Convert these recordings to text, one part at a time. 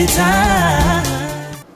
Melody time.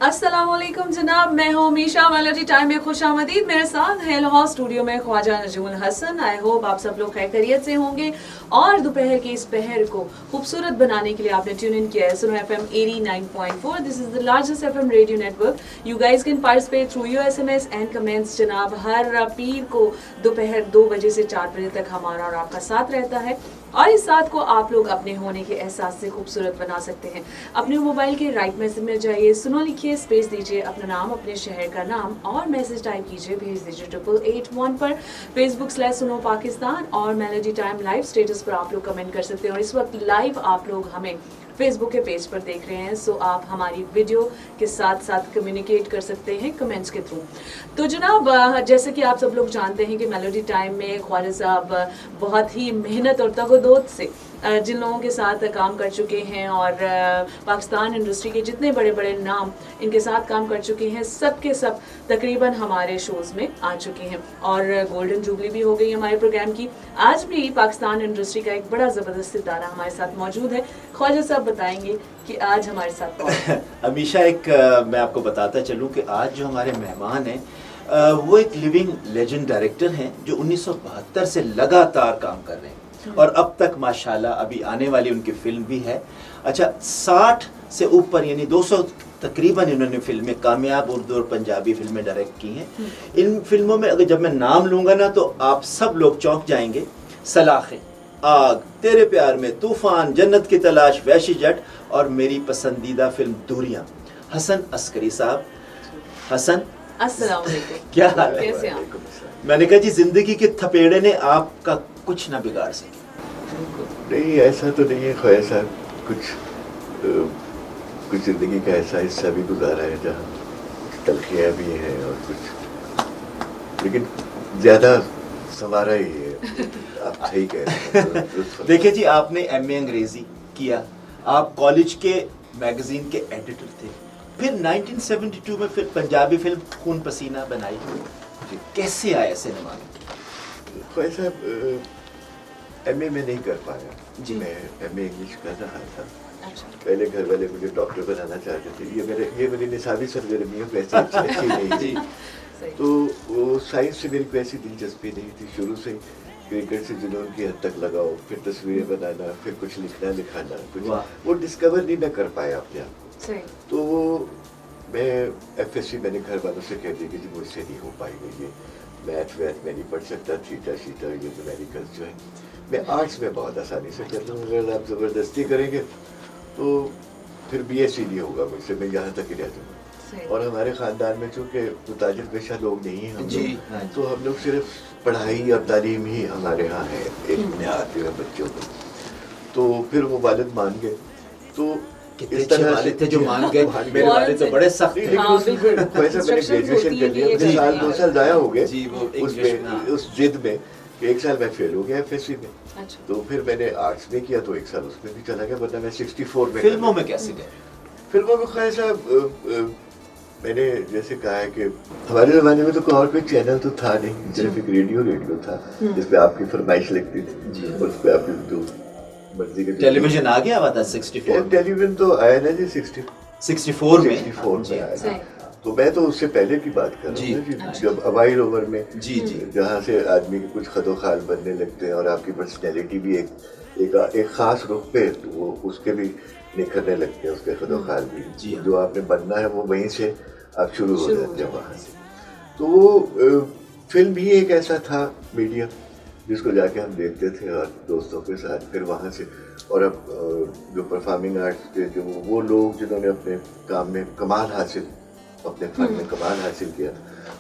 अस्सलामुअलैकुम जनाब, मैं हूँ मीशा। मेलोडी टाइम में खुशामदीद। मेरे साथ है लाहौर स्टूडियो में ख्वाजा नजमुल हसन। आई होप आप सब लोग खैरियत से होंगे और दोपहर के इस पहर को खूबसूरत बनाने के लिए आपने ट्यून इन किया है सुनो FM 89.4। This is the largest FM radio network. You guys can participate through your SMS and comments. जनाब, हर पीर को दोपहर 2 बजे से 4 बजे तक हमारा और आपका साथ रहता है और इस साथ को आप लोग अपने होने के एहसास से खूबसूरत बना सकते हैं। अपने मोबाइल के राइट मैसेज में जाइए, सुनो लिखिए, स्पेस दीजिए, अपना नाम, अपने शहर का नाम और मैसेज टाइप कीजिए, भेज दीजिए 8881 पर। Facebook/सुनो पाकिस्तान और मेलोडी टाइम लाइव स्टेटस पर आप लोग कमेंट कर सकते हैं। और इस वक्त लाइव आप लोग हमें फेसबुक के पेज पर देख रहे हैं, सो आप हमारी वीडियो के साथ साथ कम्युनिकेट कर सकते हैं कमेंट्स के थ्रू। तो जनाब, जैसे कि आप सब लोग जानते हैं कि मेलोडी टाइम में ख्वाजा साहब बहुत ही मेहनत और तगोदोद से जिन लोगों के साथ काम कर चुके हैं और पाकिस्तान इंडस्ट्री के जितने बड़े बड़े नाम इनके साथ काम कर चुके हैं, सब के सब तकरीबन हमारे शोज़ में आ चुके हैं और गोल्डन जुबली भी हो गई हमारे प्रोग्राम की। आज भी पाकिस्तान इंडस्ट्री का एक बड़ा ज़बरदस्त सितारा हमारे साथ मौजूद है। ख्वाजा साहब बताएंगे कि आज हमारे साथ कौन है? हमेशा मैं आपको बताता चलूँ कि आज जो हमारे मेहमान हैं वो एक लिविंग लेजेंड डायरेक्टर हैं जो 1972 से लगातार काम कर रहे हैं और अब तक माशाल्लाह अभी आने वाली उनकी फिल्म भी है। अच्छा, 60 से ऊपर यानी 200 तकरीबन इन्होंने फिल्में, कामयाब उर्दू और पंजाबी फिल्में डायरेक्ट की हैं। इन फिल्मों में अगर जब मैं नाम लूँगा ना तो आप सब लोग चौंक जाएंगे। सलाखें, आग, तेरे प्यार में, तूफान, जन्नत की तलाश, वैशी जट और मेरी पसंदीदा फिल्म दूरियां। हसन अस्करी साहब। हसन, अस्सलाम वालेकुम। क्या हाल है? कैसे आप? मैंने कहा जी, जिंदगी के थपेड़े ने आपका कुछ ना बिगाड़ सके। नहीं, ऐसा तो नहीं है ख्वाजा साहब। कुछ जिंदगी का ऐसा हिस्सा भी गुजारा है जहाँ तलखियाँ भी हैं और कुछ, लेकिन ज्यादा संवारा ही है। आप सही कह रहे हैं। देखिए जी, आपने MA अंग्रेजी किया, आप कॉलेज के मैगजीन के एडिटर थे, फिर 1972 में फिर पंजाबी फिल्म खून पसीना बनाई। कैसे आया सिनेमा में? ख्वाजा साहब, MA में नहीं कर पाया जी। मैं MA इंग्लिश कर रहा था। अच्छा। पहले घर वाले मुझे डॉक्टर बनाना चाहते थे। ये मेरी निसाबी सरगर्मियों वैसे अच्छी नहीं थी। सही। तो वो साइंस से मेरी कोई ऐसी दिलचस्पी नहीं थी शुरू से। क्रिकेट से जुनून की हद तक लगाओ, फिर तस्वीरें बनाना, फिर कुछ लिखना लिखाना, कुछ वो डिस्कवर नहीं मैं कर पाया अपने आप को। सही। तो वो मैं FSC मैंने घर वालों से कह दी कि जी मुझसे नहीं हो पाएगा ये, मैथ में नहीं पढ़ सकता, थीटा शीटा ये न्यूमेरिकल्स जो है मैं आर्ट्स में बहुत आसानी से कर लूँगा। अगर आप ज़बरदस्ती करेंगे तो फिर BSc नहीं होगा मुझसे, मैं यहाँ तक ही रह जाऊँगा। और हमारे ख़ानदान में चूँकि मुताजिर पेशा लोग नहीं हैं हम लोग, तो हम लोग सिर्फ पढ़ाई और तालीम ही हमारे यहाँ है एक बुनियाद जो है बच्चों को। तो फिर वो वालिद मान गए। तो इस तरह से थे जो मान गए। मेरे वालिद तो बड़े सख्त थे। लेकिन उसमें फिर वैसे मैंने ग्रेजुएशन कर लिया, मुझे साल 2 साल ज़ाया हो गए जी, वो उस जिद में कि 1 साल मैं फेल हो गया FSC में। अच्छा। तो फिर मैंने आर्ट्स में किया तो 1 साल उसमें भी चला गया, वरना मैं 64 में। फिल्मों में कैसे गए? फिल्मों में ख्वाजा साहब, मैंने जैसे कहा है कि हमारे ज़माने में तो और कोई चैनल तो था नहीं, सिर्फ एक रेडियो था जिसपे आपकी फरमाइश लगती थी, उस पर आप जो मर्जी के टेलीविजन आ गया हुआ था 64। टेलीविजन तो आया ना जी 64 में। 64 में आया। सही। तो मैं तो उससे पहले की बात कर जी। रहा हूँ जब अवाइल ओवर में जी जी। जहाँ से आदमी के कुछ खदोखाल बनने लगते हैं और आपकी पर्सनैलिटी भी एक खास रुख पे वो उसके भी निखरने लगते हैं, उसके खदोखाल भी जो आपने बनना है वो वहीं से आप शुरू हो जाते हैं वहाँ से। तो वो फिल्म ही एक ऐसा था मीडियम जिसको जाके हम देखते थे और दोस्तों के साथ, फिर वहाँ से। और अब जो परफॉर्मिंग आर्ट्स के जो वो लोग जिन्होंने अपने काम में कमाल हासिल, अपने फन में कमाल हासिल किया,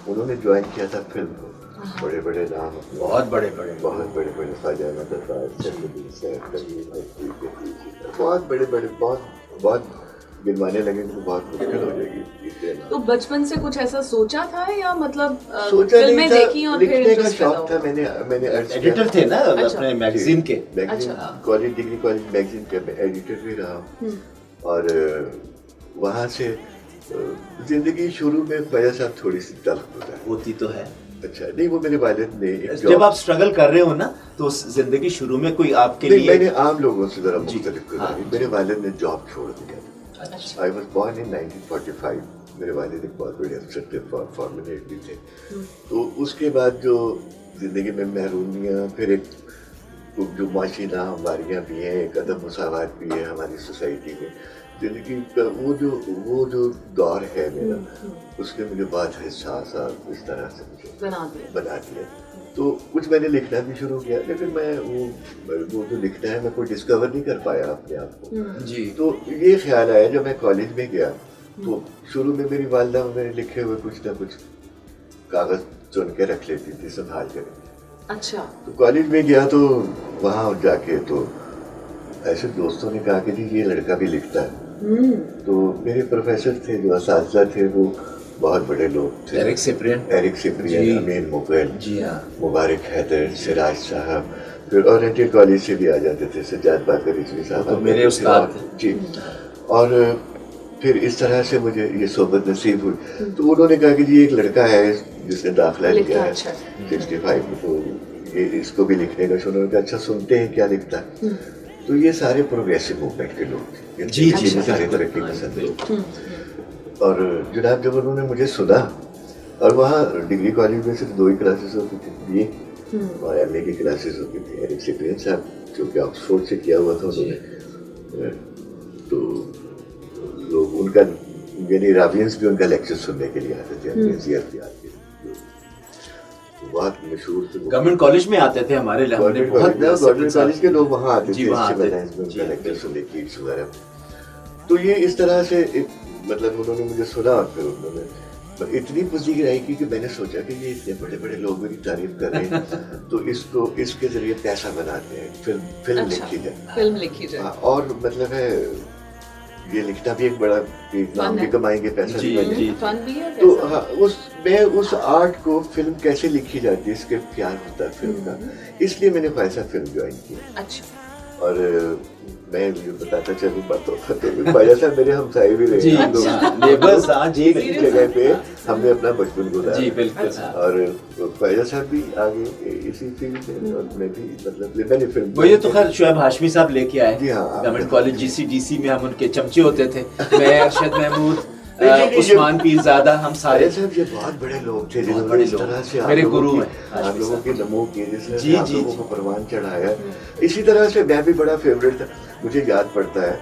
उन्होंने ज्वाइन किया था फिल्म को। बड़े बड़े नाम, बहुत बड़े ख्वाजा अहमद अफाज, बहुत बड़े बहुत गिनवाने लगे तो बहुत मुश्किल हो जाएगी। तो बचपन से कुछ ऐसा सोचा था या मतलब सोचा फिल्में नहीं था, देखी और फिर लिखने का इंटरेस्ट शौक था। मैंने एडिटर थे ना अपने मैगजीन के। कॉलेज डिग्री कॉलेज मैगजीन के एडिटर भी रहा और वहाँ से जिंदगी शुरू में ख्वाजा साहब थोड़ी सी तल्ख गुजरी होती तो है। अच्छा नहीं, वो मेरे वालिद ने जब आप स्ट्रगल कर रहे हो ना तो जिंदगी शुरू में कोई आपके लिए मैंने आम लोगों से जरा मुख्तलिफ गुजारी। मेरे वालिद ने जॉब छोड़ दिया अच्छा। I was born in 1945। मेरे वालिद एक बहुत बड़े अफसर थे, फॉर्मन हेड भी थे। तो उसके बाद जो ज़िंदगी में महरूमियाँ, फिर एक जो माशी नाहमवारियाँ भी हैं, एक अदम मुसावात भी है हमारी सोसाइटी में। ज़िंदगी का वो जो दौर है मेरा, उसने मुझे बहुत हिसास और इस तरह से मुझे बना दिया। तो कुछ मैंने लिखना भी शुरू किया, लेकिन मैं वो जो लिखना है मैं कोई डिस्कवर नहीं कर पाया अपने आप को। जी। तो ये ख्याल आया जब मैं कॉलेज में गया, तो शुरू में मेरी वालदा मेरे लिखे हुए कुछ ना कुछ कागज चुन के रख लेती थी संभाल कर। अच्छा। तो कॉलेज में गया तो वहाँ जाके तो ऐसे दोस्तों ने कहा कि जी ये लड़का भी लिखता है। तो मेरे प्रोफेसर थे जो असातिज़ा थे, वो बहुत बड़े लोग थे। एरिक सिप्रियन, अमीन मुगल, जी हाँ, मुबारक हैदर, सिराज साहब, फिर ओरिएंटल कॉलेज से भी आ जाते थे, सज्जाद बाकर रिजवी साहब, तो मेरे उस्ताद जी। और फिर इस तरह से मुझे ये सोबत नसीब हुई। तो उन्होंने कहा कि जी एक लड़का है जिसने दाखिला लिया है 65 में, तो ये इसको भी लिखने का। उन्होंने कहा अच्छा सुनते हैं क्या लिखता है। तो ये सारे प्रोग्रेसिव मूवमेंट के लोग थे, जी जी, सारे तरक्की पसंद लोग। और जनाब जब उन्होंने मुझे सुना, और वहाँ डिग्री कॉलेज में सिर्फ 2 ही क्लासेस होती थी, BA और MA की क्लासेस होती थी। एरिक सिप्रियन साहब जो कि ऑक्सफोर्ड से किया हुआ था उन्होंने, तो लोग उनका यानी रावियंस भी उनका लेक्चर सुनने के लिए आते थे अपने ज़ियारत के। बहुत मशहूर थे। गवर्नमेंट कॉलेज में आते थे हमारे लिए, हमने बहुत गवर्नमेंट कॉलेज के लोग वहाँ आते जी, थे वहाँ आते उनका लेक्चर सुनने की वगैरह। तो ये इस तरह से मतलब उन्होंने मुझे सुना, और फिर उन्होंने इतनी पसीज आई कि मैंने सोचा कि ये इतने बड़े बड़े लोग मेरी तारीफ कर रहे हैं तो इसको इसके जरिए पैसा बनाते हैं, फिल्म लिखी जाए। और मतलब है ये लिखना भी एक बड़ा नाम भी कमाएंगे, पैसा भी बनेगा। तो हाँ, उस आर्ट को फिल्म कैसे लिखी जाती है, स्क्रिप्ट क्या होता है फिल्म का, इसलिए मैंने ख्वाहिशा फिल्म ज्वाइन की। अच्छा। और मैं ये बताता चलूँ बातों तो ख्वाजा साहब मेरे हमसाए भी रहे हैं, एक जगह पे हमने अपना बचपन गुजारा। जी बिल्कुल। और ख्वाजा साहब भी आगे इसी फील्ड में, और मैं भी मतलब मैंने फिल्म वो ये तो खैर शुएब हाशमी साहब लेके आए। जी हाँ, गवर्नमेंट कॉलेज GCDC में हम उनके चमचे होते थे, मैं अरशद महमूद, उस्मान पीरज़ादा, हम सारे। साहब ये बहुत बड़े लोग थे, बहुत बड़े लोग, मेरे गुरु हैं। आप लोगों की नमो की, जिसने आप लोगों को परवान चढ़ाया। इसी तरह से मैं भी बड़ा फेवरेट था। मुझे याद पड़ता है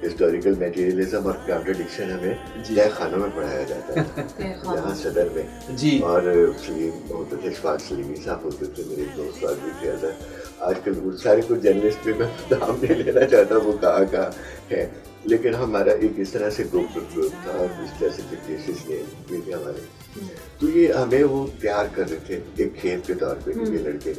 हिस्टोरिकल मटेरियलिज्म और कॉन्ट्रडिक्शन हमें जय खानों में पढ़ाया जाता है यहाँ सदर में जी। और सलीम होते थे, इशफाक सलीमी साहब होते थे, मेरे दोस्त आज भी थे। आजकल वो सारे कुछ जर्नलिस्ट में मैं नाम नहीं लेना चाहता वो कहाँ है, लेकिन हमारा एक इस तरह से ग्रुप था और इस तरह से केसेस ने हमारे, तो ये हमें वो तैयार कर रहे थे एक खेत के तौर पे। ये लड़के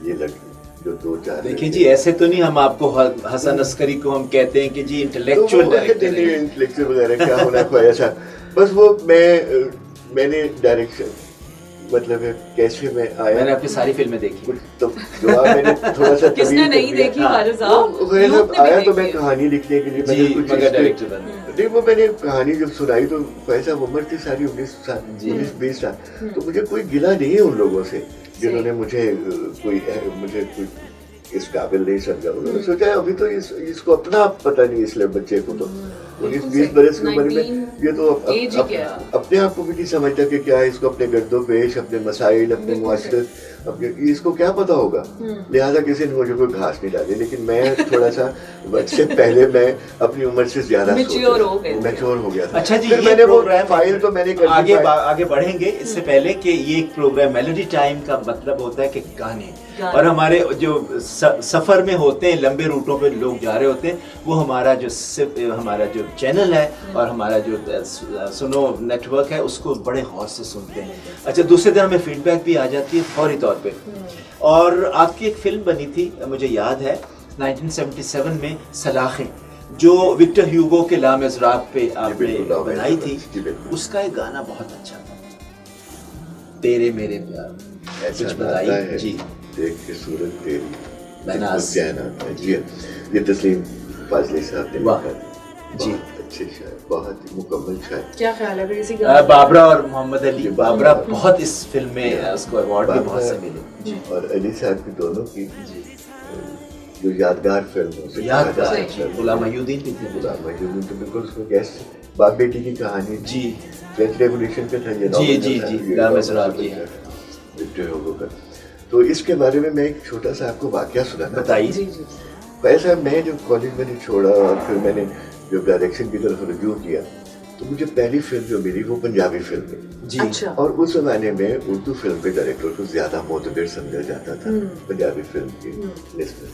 ये लड़के जो 2-4 देखिए जी, ऐसे तो नहीं हम आपको हसन अस्करी को हम कहते हैं कि जी इंटेलेक्चुअल डायरेक्टर है, इंटेलेक्चुअल वगैरह क्या होना ख्वाजा था। बस वो मैंने डायरेक्शन मतलब है कैसे मैं आया, मैंने अपनी सारी फिल्में देखी, तो जो मैंने थोड़ा सा किसने नहीं देखी ख्वाजा साहब, आया तो मैं कहानी लिखने के लिए मैंने कुछ डायरेक्टर नहीं, वो मैंने कहानी जब सुनाई तो ख्वाजा उम्र थी सारी 19-20 साल। तो मुझे कोई गिला नहीं है उन लोगों से जिन्होंने मुझे कोई इस काबिल नहीं समझा। उन्होंने सोचा अभी तो इसको अपना पता नहीं, इसलिए बच्चे को तो 19-20 बरस की उम्र में ये तो अपने आप को भी नहीं समझता कि क्या है, इसको अपने गर्दोपेश, अपने मसाइल, अपने मुआशरत, अपने इसको क्या पता होगा। लिहाजा किसी ने मुझे कोई घास नहीं डाली, लेकिन मैं थोड़ा सा वक्त से पहले मैं अपनी उम्र से ज्यादा मैच्योर हो गया था। अच्छा जी, फिर मैंने वो फाइल तो मैंने आगे बढ़ेंगे। इससे पहले कि ये एक प्रोग्राम मेलोडी टाइम का मतलब होता है कि गाने, और हमारे जो सफर में होते हैं, लंबे रूटों पे लोग जा रहे होते हैं, वो हमारा जो चैनल है और हमारा जो सुनो नेटवर्क है उसको बड़े गौर से सुनते हैं। अच्छा, दूसरे दिन हमें फीडबैक भी आ जाती है फौरी तौर पे। और आपकी एक फिल्म बनी थी, मुझे याद है 1977 में, सलाखें, जो विक्टर ह्यूगो के ला मिज़राब पे आपने बनाई थी। उसका एक गाना बहुत अच्छा था, तेरे मेरे प्यार, कुछ बताइए जी। देख के सूरत तेरी जी, ये तस्लीम फाजली साहब ने लिखा जी, अच्छे शायर, बहुत ही मुकम्मल शायर। क्या ख्याल है इसी बाबरा और मोहम्मद अली, बाबरा बहुत इस फिल्म में उसको अवार्ड भी बहुत से मिले, और अली साहब की दोनों की जो यादगार फिल्म उसे कहा जा यादगार सकता है। गुलाम मोहिउद्दीन भी थे। गुलाम मोहिउद्दीन तो बिल्कुल उसको कैसे बाप बेटी की कहानी जी फ्रेंच रेवोल्यूशन पे था ये जी novel जी था, जी ये ला novel मिज़राब था, जी विक्टर हुगो का। तो इसके बारे में मैं एक छोटा सा आपको वाकया सुनाना बताइए। जी जी वैसा मैं जब कॉलेज मैंने छोड़ा और फिर मैंने जब डायरेक्शन की तरफ रुजू किया तो मुझे पहली फिल्म जो मिली वो पंजाबी फिल्म मिली। जी अच्छा और उस जमाने में उर्दू फिल्म के डायरेक्टर को ज्यादा मोतबर समझा जाता था पंजाबी फिल्म की लिस्ट में।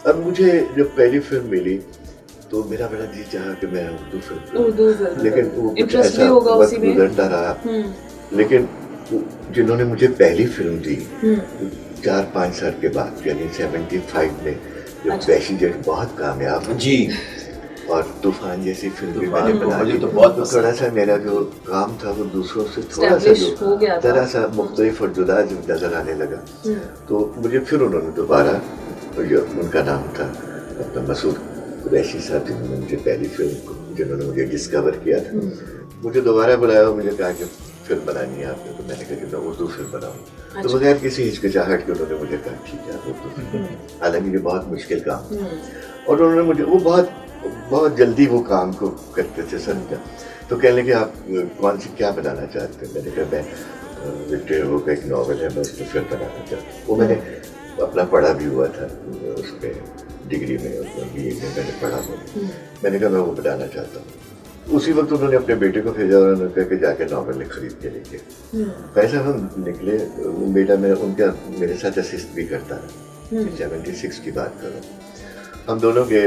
अब मुझे जब पहली फिल्म मिली तो मेरा बड़ा जी चाहा कि मैं उर्दू फिल्म करूं, लेकिन वो कुछ इंटरेस्ट भी ऐसा होगा वक्त उसी में। गुजरता रहा। लेकिन जिन्होंने मुझे पहली फिल्म दी 4-5 साल के बाद यानी 75 में जब अच्छा। वैशी जेट बहुत कामयाब हुई जी और तूफान जैसी फिल्म भी तूफान, मैंने बना मुझे ली तो बहुत तो पसंद थोड़ा सा मेरा जो काम था वो दूसरों से थोड़ा सा Establish हो गया जो था। जरा सा मुख्तलिफ और जुदा नजर आने लगा। तो मुझे फिर उन्होंने दोबारा जो उनका नाम था अपना मसूद कुरैशी साहब जिन्होंने मुझे पहली फिल्म को जिन्होंने मुझे डिस्कवर किया था मुझे दोबारा बुलाया और मुझे कहा कि फिल्म बनानी है आपने। तो मैंने कहा कि मैं उर्दू फिल्म बनाऊँ। तो बगैर किसी हिचकिचाहट के उन्होंने मुझे कहा ठीक है उर्दू फिल्म। हालांकि ये बहुत मुश्किल काम था और उन्होंने मुझे वो बहुत जल्दी वो काम को करते थे समझा। तो कहने लगे आप कौन सी क्या बनाना चाहते हैं। मैंने कहा मैं विक्टर हुगो का एक नॉवल है मैं उसमें फिल्म बनाना चाहता हूँ। वो मैंने अपना पढ़ा भी हुआ था उसमें डिग्री में BA में मैंने पढ़ा हुआ। मैंने कहा मैं वो बनाना चाहता हूँ। उसी वक्त उन्होंने अपने बेटे को भेजा और उन्होंने कहा कि जाके नॉवल खरीद के लेके। वैसे हम निकले वो बेटा मेरा उनका मेरे साथ असिस्ट भी करता है। 76 की बात करो हम दोनों गए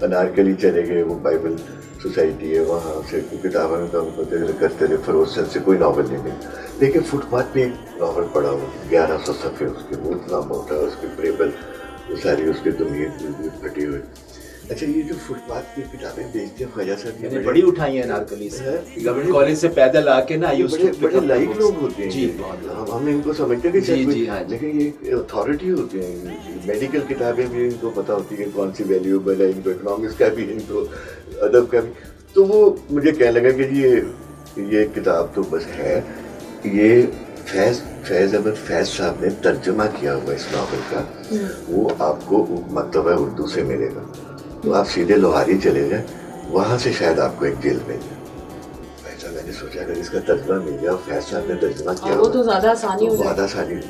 अनारकली चले गए वो बाइबल सोसाइटी है वहाँ से किताबों में काम करते रहे फरोज सर से कोई नॉवल नहीं मिला। लेकिन फुटपाथ पे एक नॉवल पड़ा हुआ 1100 सफ़े उसके वो इतना मोटा उसके प्रेबल वो सारी उसके जमीन फटी हुई। अच्छा ये जो फुटपाथ की किताबें बेचते हैं ख्वाजा साहब मैंने बड़ी उठाई है नारकली से गवर्नमेंट कॉलेज से पैदल आके ना ये बड़े लाइक लोग होते हैं जी हम इनको समझते हैं कि जी, जी, हाँ, लेकिन ये अथॉरिटी होते हैं। मेडिकल किताबें भी इनको पता होती है कौन सी वैल्यूएबल है इनको इकोनॉमिक्स का भी इनको अदब का भी। तो वो मुझे कहने लगा कि ये किताब तो बस है ये फैज़ अहमद फैज़ साहब ने तर्जुमा किया हुआ इस नावल का वो आपको मकतबा उर्दू से मिलेगा। तो आप सीधे लोहारी चले जाए वहाँ से शायद आपको एक जेल मिल जाए। ऐसा मैंने सोचा अगर इसका तर्जुमा मिल गया फैज़ साहब ने तर्जुमा किया वो तो ज़्यादा आसानी हो ज़्यादा आसानी।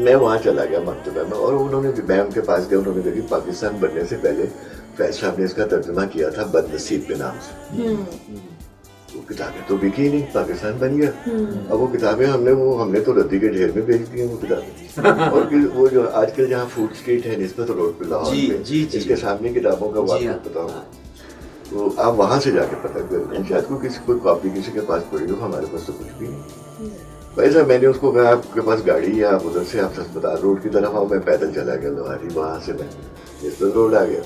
मैं वहाँ चला गया मकतबा में और उन्होंने मैं उनके पास गया उन्होंने कहा कि पाकिस्तान बनने से पहले फैज़ साहब ने इसका तर्जुमा किया था बदनसीब के नाम से। वो किताबें तो बिकी नहीं पाकिस्तान बन गया। अब वो किताबें हमने तो रद्दी के ढेर में बेच दी हैं वो किताबें। और वो जो आजकल जहाँ फूड स्ट्रीट है निस्बत रोड पे लाहौर में इसके सामने किताबों का वाक़या बताऊँ तो आप वहाँ से जाके पता करें शायद कोई कॉपी किसी के पास पड़ी हो हमारे पास तो कुछ भी नहीं। वैसा मैंने उसको कहा आपके पास गाड़ी है आप उधर से आप अस्पताल रोड की तरफ आओ। मैं पैदल चला गया लोहारी वहाँ से मैं निस्बत रोड आ गया।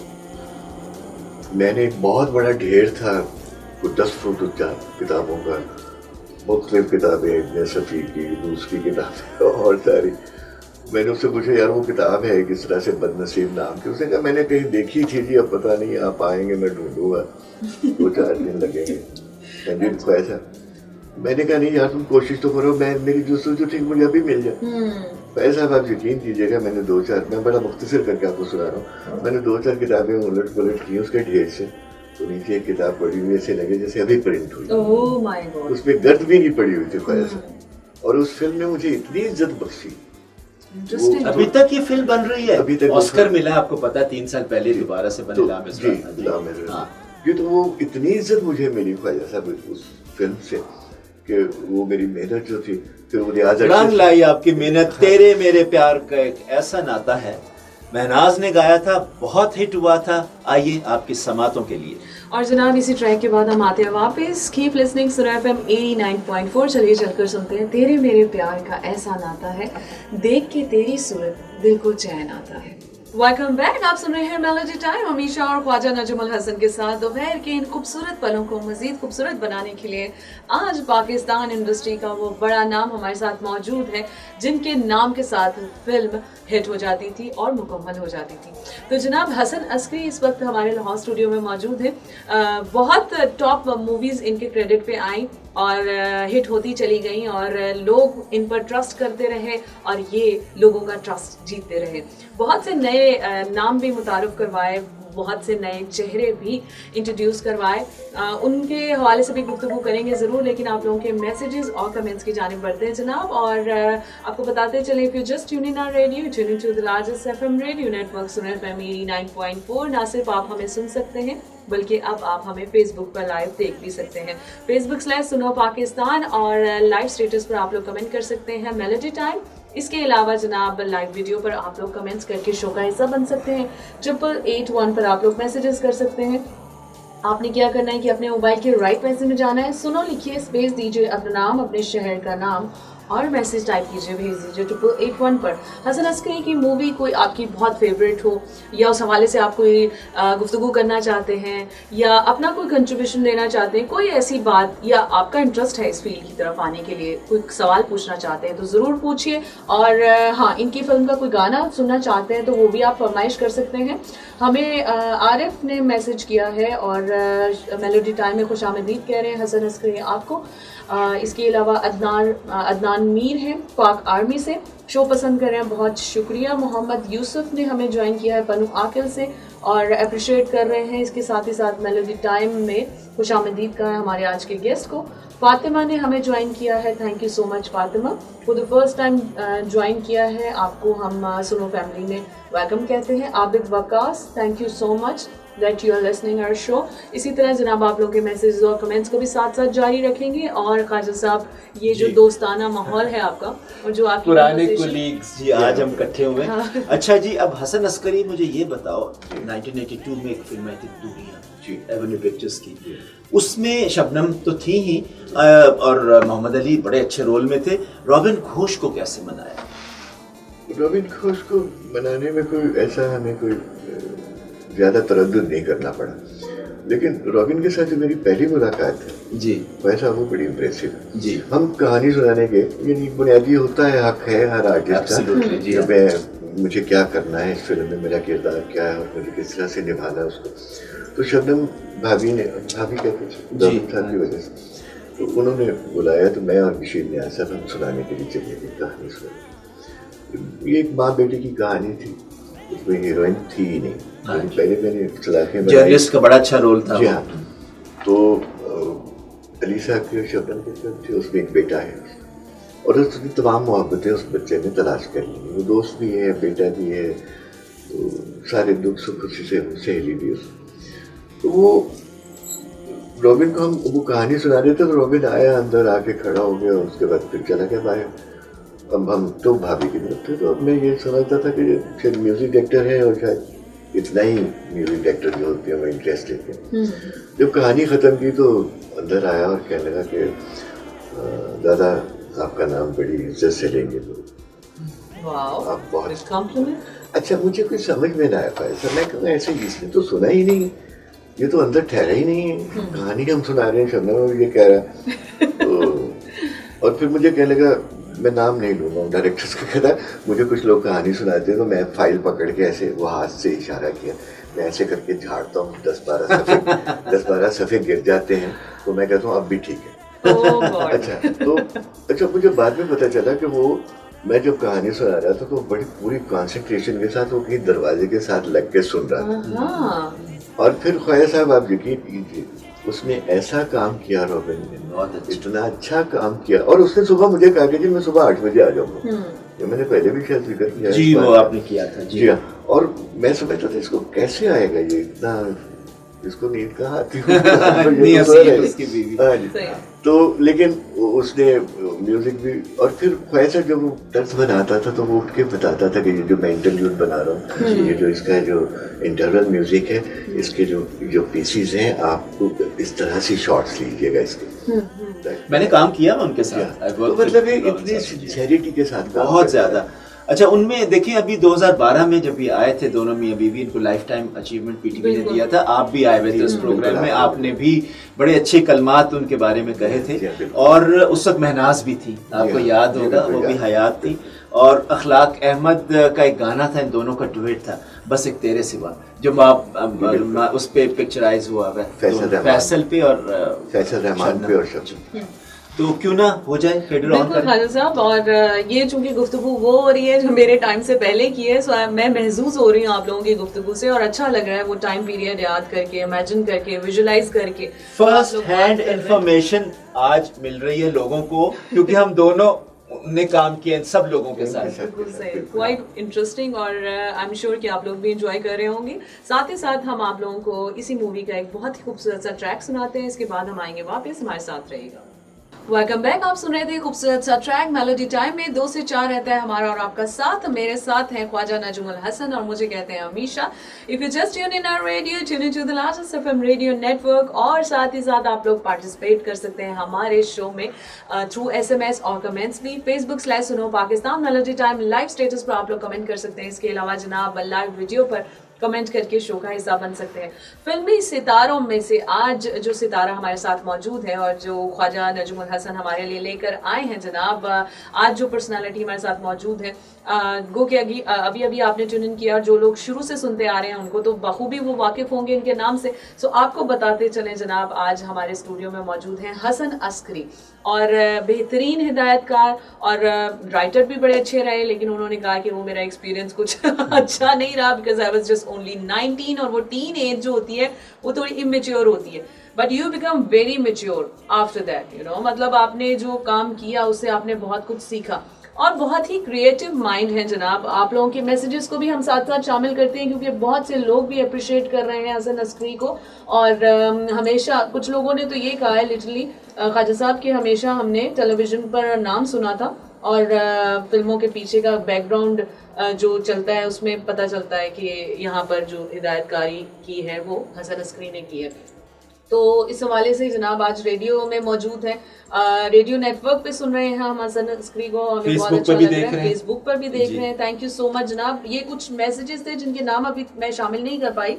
मैंने एक बहुत बड़ा ढेर था 10 फुट ऊंचा किताबों का मुख्तलिफ किताबें इब्न सफ़ी की दूसरी किताबें और सारी। मैंने उससे पूछा यार वो किताब है किस तरह से बदनसीब नाम की। उसने कहा मैंने कहीं देखी थी जी अब पता नहीं आप आएंगे मैं ढूंढूंगा 2-4 दिन लगेंगे। ऐसा मैंने कहा नहीं यार तुम कोशिश तो करो मैं मेरी जो ठीक मुझे अभी मिल जाए। पैसा आप यकीन कीजिएगा मैंने 2-4 मैं बड़ा मुख्तसर करके आपको सुना रहा हूँ। मैंने 2-4 किताबें उलट पुलट की उसके ढेर से तो नीचे एक किताब पड़ी हुई ऐसे लगे जैसे अभी प्रिंट हुई। ओह माय गॉड उसमें गर्द भी नहीं पड़ी हुई थी ख्वाजा साहब। और उस फिल्म ने मुझे इतनी इज्जत बख्शी। अभी तक ये फिल्म बन रही है अभी तक ऑस्कर मिला आपको पता 3 साल पहले दोबारा से बने ला ये तो वो इतनी इज्जत मुझे मिली ख्वाजा साहब उस फिल्म से कि वो मेरी मेहनत जो थी फिर वो रंग लाई आपकी मेहनत। तेरे मेरे प्यार का एक ऐसा नाता है महनाज ने गाया था बहुत हिट हुआ था। आइए आपकी समातों के लिए। और जनाब इसी ट्रैक के बाद हम आते हैं वापस। कीप लिसनिंग सुना FM 89.4। चलिए चलकर सुनते हैं तेरे मेरे प्यार का ऐसा नाता है देख के तेरी सूरत दिल को चैन आता है। Welcome back. आप सुन रहे हैं मेलोडी टाइम हमेशा और ख्वाजा नजमुल हसन के साथ। दोपहर के इन खूबसूरत पलों को मजीद खूबसूरत बनाने के लिए आज पाकिस्तान इंडस्ट्री का वो बड़ा नाम हमारे साथ मौजूद है जिनके नाम के साथ फिल्म हिट हो जाती थी और मुकम्मल हो जाती थी। तो जनाब हसन अस्करी इस वक्त हमारे लाहौर स्टूडियो में मौजूद है। बहुत टॉप मूवीज़ इनके क्रेडिट पे आई और हिट होती चली गई और लोग इन पर ट्रस्ट करते रहे और ये लोगों का ट्रस्ट जीतते रहे। बहुत से नए नाम भी मुतारफ़ करवाए, बहुत से नए चेहरे भी इंट्रोड्यूस करवाए, उनके हवाले से भी गुफ्तगू करेंगे ज़रूर। लेकिन आप लोगों के मैसेजेस और कमेंट्स की जानिब बढ़ते हैं जनाब। और आपको बताते चले, if you just tune in our radio, tune in to the largest FM radio network सुन FM 89.4। ना सिर्फ आप हमें सुन सकते हैं बल्कि अब आप हमें फेसबुक पर लाइव देख भी सकते हैं, Facebook/सुनो पाकिस्तान, और लाइव स्टेटस पर आप लोग कमेंट कर सकते हैं मेलोडी टाइम। इसके अलावा जनाब लाइव वीडियो पर आप लोग कमेंट्स करके शो का हिस्सा बन सकते हैं। 8881 पर आप लोग मैसेजेस कर सकते हैं। आपने क्या करना है कि अपने मोबाइल के राइट पैसे में जाना है, सुनो लिखिए, स्पेस दीजिए, अपना नाम, अपने शहर का नाम और मैसेज टाइप कीजिए, भेज दीजिए 8881 पर। हसन अस्करी की मूवी कोई आपकी बहुत फेवरेट हो, या उस हवाले से आप कोई गुफ्तगू करना चाहते हैं, या अपना कोई कंट्रीब्यूशन देना चाहते हैं, कोई ऐसी बात, या आपका इंटरेस्ट है इस फील्ड की तरफ आने के लिए, कोई सवाल पूछना चाहते हैं तो ज़रूर पूछिए। और हाँ, इनकी फिल्म का कोई गाना सुनना चाहते हैं तो वो भी आप फरमाइश कर सकते हैं। हमें आरिफ ने मैसेज किया है और मेलोडी टाइम में खुशामदीद कह रहे हैं हसन अस्करी आपको। इसके अलावा अदनान मीर हैं पाक आर्मी से, शो पसंद कर रहे हैं, बहुत शुक्रिया। मोहम्मद यूसुफ ने हमें ज्वाइन किया है पनू आकिल से और अप्रिशिएट कर रहे हैं। इसके साथ ही साथ मेलोडी टाइम में खुशामदीद का है हमारे आज के गेस्ट को। फातिमा ने हमें ज्वाइन किया है, thank you so much Fatima, for the first time join किया है, आपको हम सुनो फैमिली में वेलकम कहते हैं। Abid Waqas, thank you so much that you are listening our show. इसी तरह जनाब आप लोगों के मैसेजेस और कमेंट्स को भी साथ साथ जारी रखेंगे। और खाजा साहब, ये जो दोस्ताना माहौल है आपका और जो आपकी पुराने कोलीग्स जी, आज हम इकट्ठे हुए हैं। अच्छा जी, अब हसन अस्करी मुझे ये बताओ, 1982 में एक फिल्म आई थी दुनिया जी, एवेन्यू पिक्चर्स की, उसमें शबनम तो थी ही और मोहम्मद अली बड़े अच्छे रोल में थे। रॉबिन घोष को कैसे मनाया? रॉबिन घोष को मनाने में कोई ऐसा हमें कोई ज़्यादा तरद्दुद नहीं करना पड़ा, लेकिन रॉबिन के साथ जो मेरी पहली मुलाकात है जी, वैसा वो बड़ी इम्प्रेसिव जी। हम कहानी सुनाने के, यानी बुनियादी होता है, हक है हर आर्टिस्ट का जी, मैं मुझे क्या करना है इस फिल्म में, मेरा किरदार क्या है और मुझे किस तरह से निभाना है उसको। तो शबनम भाभी कहते थे रॉबिन साहब की वजह से, तो उन्होंने बुलाया, तो मैं और बशीर ने आसफ हम सुनाने के लिए चले गए कहानी सुनाने। ये एक माँ बेटी की कहानी थी, उसमें हीरोइन थी ही नहीं। पहले मैंने सलाखें जर्नलिस्ट का बड़ा अच्छा रोल था। जी हाँ, तो अली साहब के शबनम के साथ उसमें एक बेटा है और उसकी तमाम मोहब्बतें उस बच्चे ने तलाश कर ली। वो दोस्त भी है, बेटा भी है, तो सारे दुख सुख उसी से सहेली भी उसने। तो वो रॉबिन को हम वो कहानी सुना रहे थे, तो रॉबिन आया, अंदर आके खड़ा हो गया और उसके बाद फिर चला गया बाहर। अब हम तो भाभी की तरफ थे, तो अब मैं ये समझता था कि शायद म्यूजिक डायरेक्टर है और शायद इतना ही म्यूजिक डायरेक्टर जो होते हैं वो इंटरेस्ट लेते हैं। जब कहानी ख़त्म की तो अंदर आया और कहने लगा कि दादा आपका नाम बड़ी इज्जत से लेंगे लोग, आप बहुत अच्छा। मुझे कुछ समझ में ना आया था, मैं कहूँ ऐसे इसने तो सुना ही नहीं, ये तो अंदर ठहरा ही नहीं है, कहानी हम सुना रहे हैं, शबनम ये कह रहा तो। और फिर मुझे कहने लगा, मैं नाम नहीं लूँगा डायरेक्टर्स का, कहता मुझे कुछ लोग कहानी सुनाते हैं तो मैं फाइल पकड़ के ऐसे, वो हाथ से इशारा किया, मैं ऐसे करके झाड़ता हूँ, 10-12 सफ़े गिर जाते हैं, तो मैं कहता हूँ अब भी ठीक है। अच्छा मुझे बाद में पता चला कि वो, मैं जब कहानी सुना रहा था तो बड़ी पूरी कंसंट्रेशन के साथ वो कहीं दरवाजे के साथ लग के सुन रहा था। और फिर ख्वाजा साहब, आप यकीन कीजिए, उसने ऐसा काम किया रॉबिन ने, इतना अच्छा काम किया। और उसने सुबह मुझे कहा कि जी मैं सुबह 8 बजे आ जाऊँगा, ये मैंने पहले भी शायद जिक्र किया जी, वो आपने किया था जी हाँ। और मैं समझता था इसको कैसे आएगा ये इतना, इसको नींद कहाँ आती है तो, लेकिन उसने म्यूजिक भी। और फिर ख्वाजा जब वो तर्ज बनाता था तो वो उठ के बताता था कि ये जो मैं इंटरल्यूड बना रहा हूँ, ये जो इसका जो इंटरवल म्यूजिक है, इसके जो पीसीज हैं, आपको इस तरह से शॉट्स लीजिएगा इसके। मैंने काम किया उनके साथ, तो मतलब इतनी सिंसेरिटी के साथ बहुत ज्यादा। अच्छा, उनमें देखिए अभी 2012 में जब ये आए थे दोनों मियां बीवी, इनको लाइफ टाइम अचीवमेंट पीटीवी ने दिया था, आप भी आए हुए थे उस प्रोग्राम में, आपने भी बड़े अच्छे कलमात उनके बारे में कहे थे। और उस वक्त महनाज भी थी, आपको याद होगा, वो भी हयात थी। और अखलाक अहमद का एक गाना था, इन दोनों का डुएट था, बस एक तेरे सिवा, जो उस पे पिक्चराइज हुआ है, फैसल पे और फैसल रहमान पे और शब। तो क्यों ना हो जाए, शेड्यूल ऑन बिल्कुल करें। खालिद साहब, और ये चूंकि गुफ्तगू वो हो रही है जो मेरे टाइम से पहले की है, सो मैं महसूस हो रही हूँ आप लोगों की गुफ्तगू से, और अच्छा लग रहा है वो टाइम पीरियड याद करके, इमेजिन करके, विजुलाइज करके। फर्स्ट आप लोग हैंड बात कर रहे हैं। इंफॉर्मेशन आज मिल रही है लोगों को, क्योंकि हम दोनों ने काम किया इन सब लोगों के साथ। बिल्कुल सही, क्वाइट इंटरेस्टिंग, और आई एम श्योर कि आप लोग भी एंजॉय कर रहे होंगे। साथ ही साथ हम आप लोगों को इसी मूवी का एक बहुत ही खूबसूरत सा ट्रैक सुनाते हैं, इसके बाद हम आएंगे वापस, हमारे साथ रहिएगा। वेलकम बैक, आप सुन रहे थे खूबसूरत सा ट्रैक मेलोडी टाइम में। 2 से 4 रहता है हमारा और आपका साथ। मेरे साथ हैं ख्वाजा नजमुल हसन और मुझे कहते हैं Amisha. If you just tune in our radio, tune in to the largest FM radio network, और साथ ही साथ आप लोग पार्टिसिपेट कर सकते हैं हमारे शो में थ्रू SMS और कमेंट्स भी। Facebook/सुनो Pakistan melody time live status पर आप लोग कमेंट कर सकते हैं। इसके अलावा जनाब लाइव वीडियो पर कमेंट करके शो का हिस्सा बन सकते हैं। फिल्मी सितारों में से आज जो सितारा हमारे साथ मौजूद है और जो ख्वाजा नजमुल हसन हमारे लिए लेकर आए हैं जनाब, आज जो पर्सनालिटी हमारे साथ मौजूद है, गो के अभी अभी आपने ट्यून इन किया, जो लोग शुरू से सुनते आ रहे हैं उनको तो बखूबी वो वाकिफ होंगे इनके नाम से। सो आपको बताते चलें जनाब, आज हमारे स्टूडियो में मौजूद हैं हसन अस्करी, और बेहतरीन हिदायतकार और राइटर भी बड़े अच्छे रहे, लेकिन उन्होंने कहा कि वो मेरा एक्सपीरियंस कुछ अच्छा नहीं रहा, because I was just only 19, और वो टीन एज जो होती है वो थोड़ी इमेच्योर होती है, but you become very mature after that, you know, मतलब आपने जो काम किया उससे आपने बहुत कुछ सीखा, और बहुत ही क्रिएटिव माइंड है जनाब। आप लोगों के मैसेजेस को भी हम साथ साथ शामिल करते हैं, क्योंकि बहुत से लोग भी अप्रिशिएट कर रहे हैं हसन अस्करी को, और हमेशा कुछ लोगों ने तो ये कहा है लिटरली ख्वाजा साहब कि हमेशा हमने टेलीविज़न पर नाम सुना था, और फिल्मों के पीछे का बैकग्राउंड जो चलता है उसमें पता चलता है कि यहाँ पर जो हिदायतकारी की है वो हसन अस्करी ने की है। तो इस हवाले से जनाब आज रेडियो में मौजूद है, रेडियो नेटवर्क पे सुन रहे हैं हम हसन अस्करी को, हमें बहुत अच्छा लग रहा है, फेसबुक पर भी देख रहे हैं। थैंक यू सो मच जनाब। ये कुछ मैसेजेस थे जिनके नाम अभी मैं शामिल नहीं कर पाई,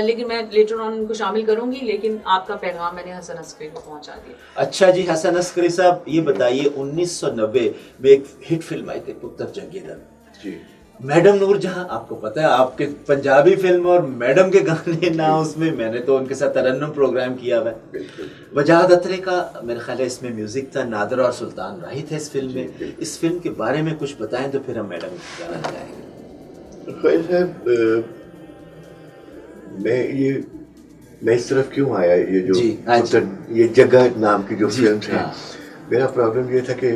लेकिन मैं लेटर ऑन उनको शामिल करूंगी, लेकिन आपका पैगाम मैंने हसन अस्करी को पहुंचा दिया। अच्छा जी, हसन अस्करी साहब ये बताइए, 1990 में एक हिट फिल्म आई थी पुत्र जंगीदल जी, मैडम नूर जहां, आपको पता है आपके पंजाबी फिल्म और मैडम के गाने ना उसमें, मैंने तो उनके साथ तरन्नुम प्रोग्राम किया हुआ है। वजाहत अत्रे का मेरे ख्याल है इसमें म्यूजिक था, नादर और सुल्तान राही थे इस फिल्म में। इस फिल्म के बारे में कुछ बताएं तो फिर हम मैडम के गाना गाएंगे। मैं इस तरफ क्यों आया, ये जो ये जगह नाम की जो फिल्म है, मेरा प्रॉब्लम ये था कि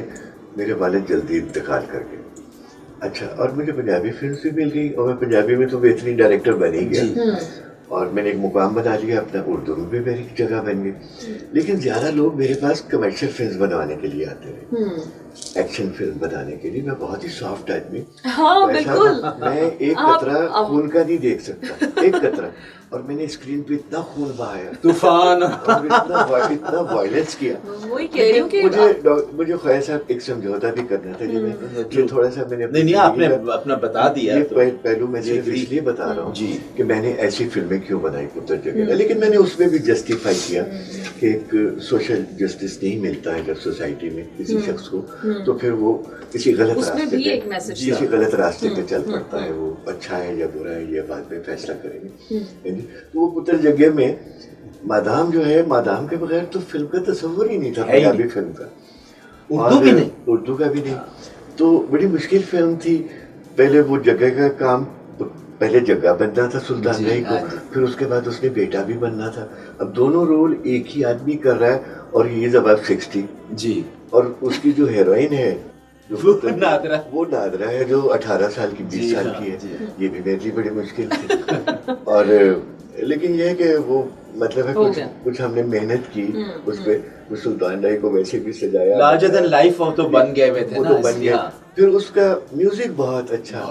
मेरे वालिद जल्दी इंतकाल कर गए। अच्छा, और मुझे पंजाबी फिल्म भी मिल गई, और मैं पंजाबी में तो बेहतरीन डायरेक्टर बन ही गया, और मैंने एक मुकाम बना लिया अपना, उर्दू में भी मेरी जगह बन गई। लेकिन ज़्यादा लोग मेरे पास कमर्शियल फिल्म बनवाने के लिए आते थे, एक्शन फिल्म बनाने के लिए। मैं बहुत ही सॉफ्ट आदमी, हाँ, बिल्कुल। मैं एक कतरा खून का नहीं देख सकता, एक कतरा, और मैंने स्क्रीन पे इतना खून बहाया, तूफान, और इतना वायलेंस किया। वही कह रही हूँ कि मुझे ख्वाजा साहब एक समझौता भी करना था, जो थोड़ा सा मैंने नहीं आपने अपना बता दिया, ये पहलू मैं सिर्फ इसलिए बता रहा हूँ कि मैंने ऐसी फिल्में क्यों बनाई पुत्र जगह, लेकिन मैंने उसमें भी जस्टिफाई किया कि एक सोशल जस्टिस नहीं मिलता है जब सोसाइटी में किसी शख्स को, तो फिर वो किसी गलत रास्ते पे चल पड़ता है। वो अच्छा है या बुरा है ये बाद में फैसला करेंगे। तो वो पुत्र जगह में मादाम जो है, मादाम के बगैर तो फिल्म का तस्वुर ही नहीं था, पंजाबी फिल्म का, उर्दू भी नहीं, उर्दू का भी नहीं। तो बड़ी मुश्किल फिल्म थी। पहले वो जगह का काम, पहले जगह बनना था सुल्तान राही को, फिर उसके बाद उसने बेटा भी बनना था। अब दोनों रोल एक ही आदमी कर रहा है, और ही इज अबाउट 60 जी, और उसकी जो हीरोइन है वो नादरा है जो 18 साल की, 20 साल की है। ये भी मेरे लिए बड़ी मुश्किल थी। और लेकिन ये है कि वो मतलब है कुछ हमने मेहनत की उस पे। सुल्तान राही को वैसे भी सजाया, लार्जर देन लाइफ वो तो बन गए थे ना, बन गया। फिर उसका म्यूजिक बहुत अच्छा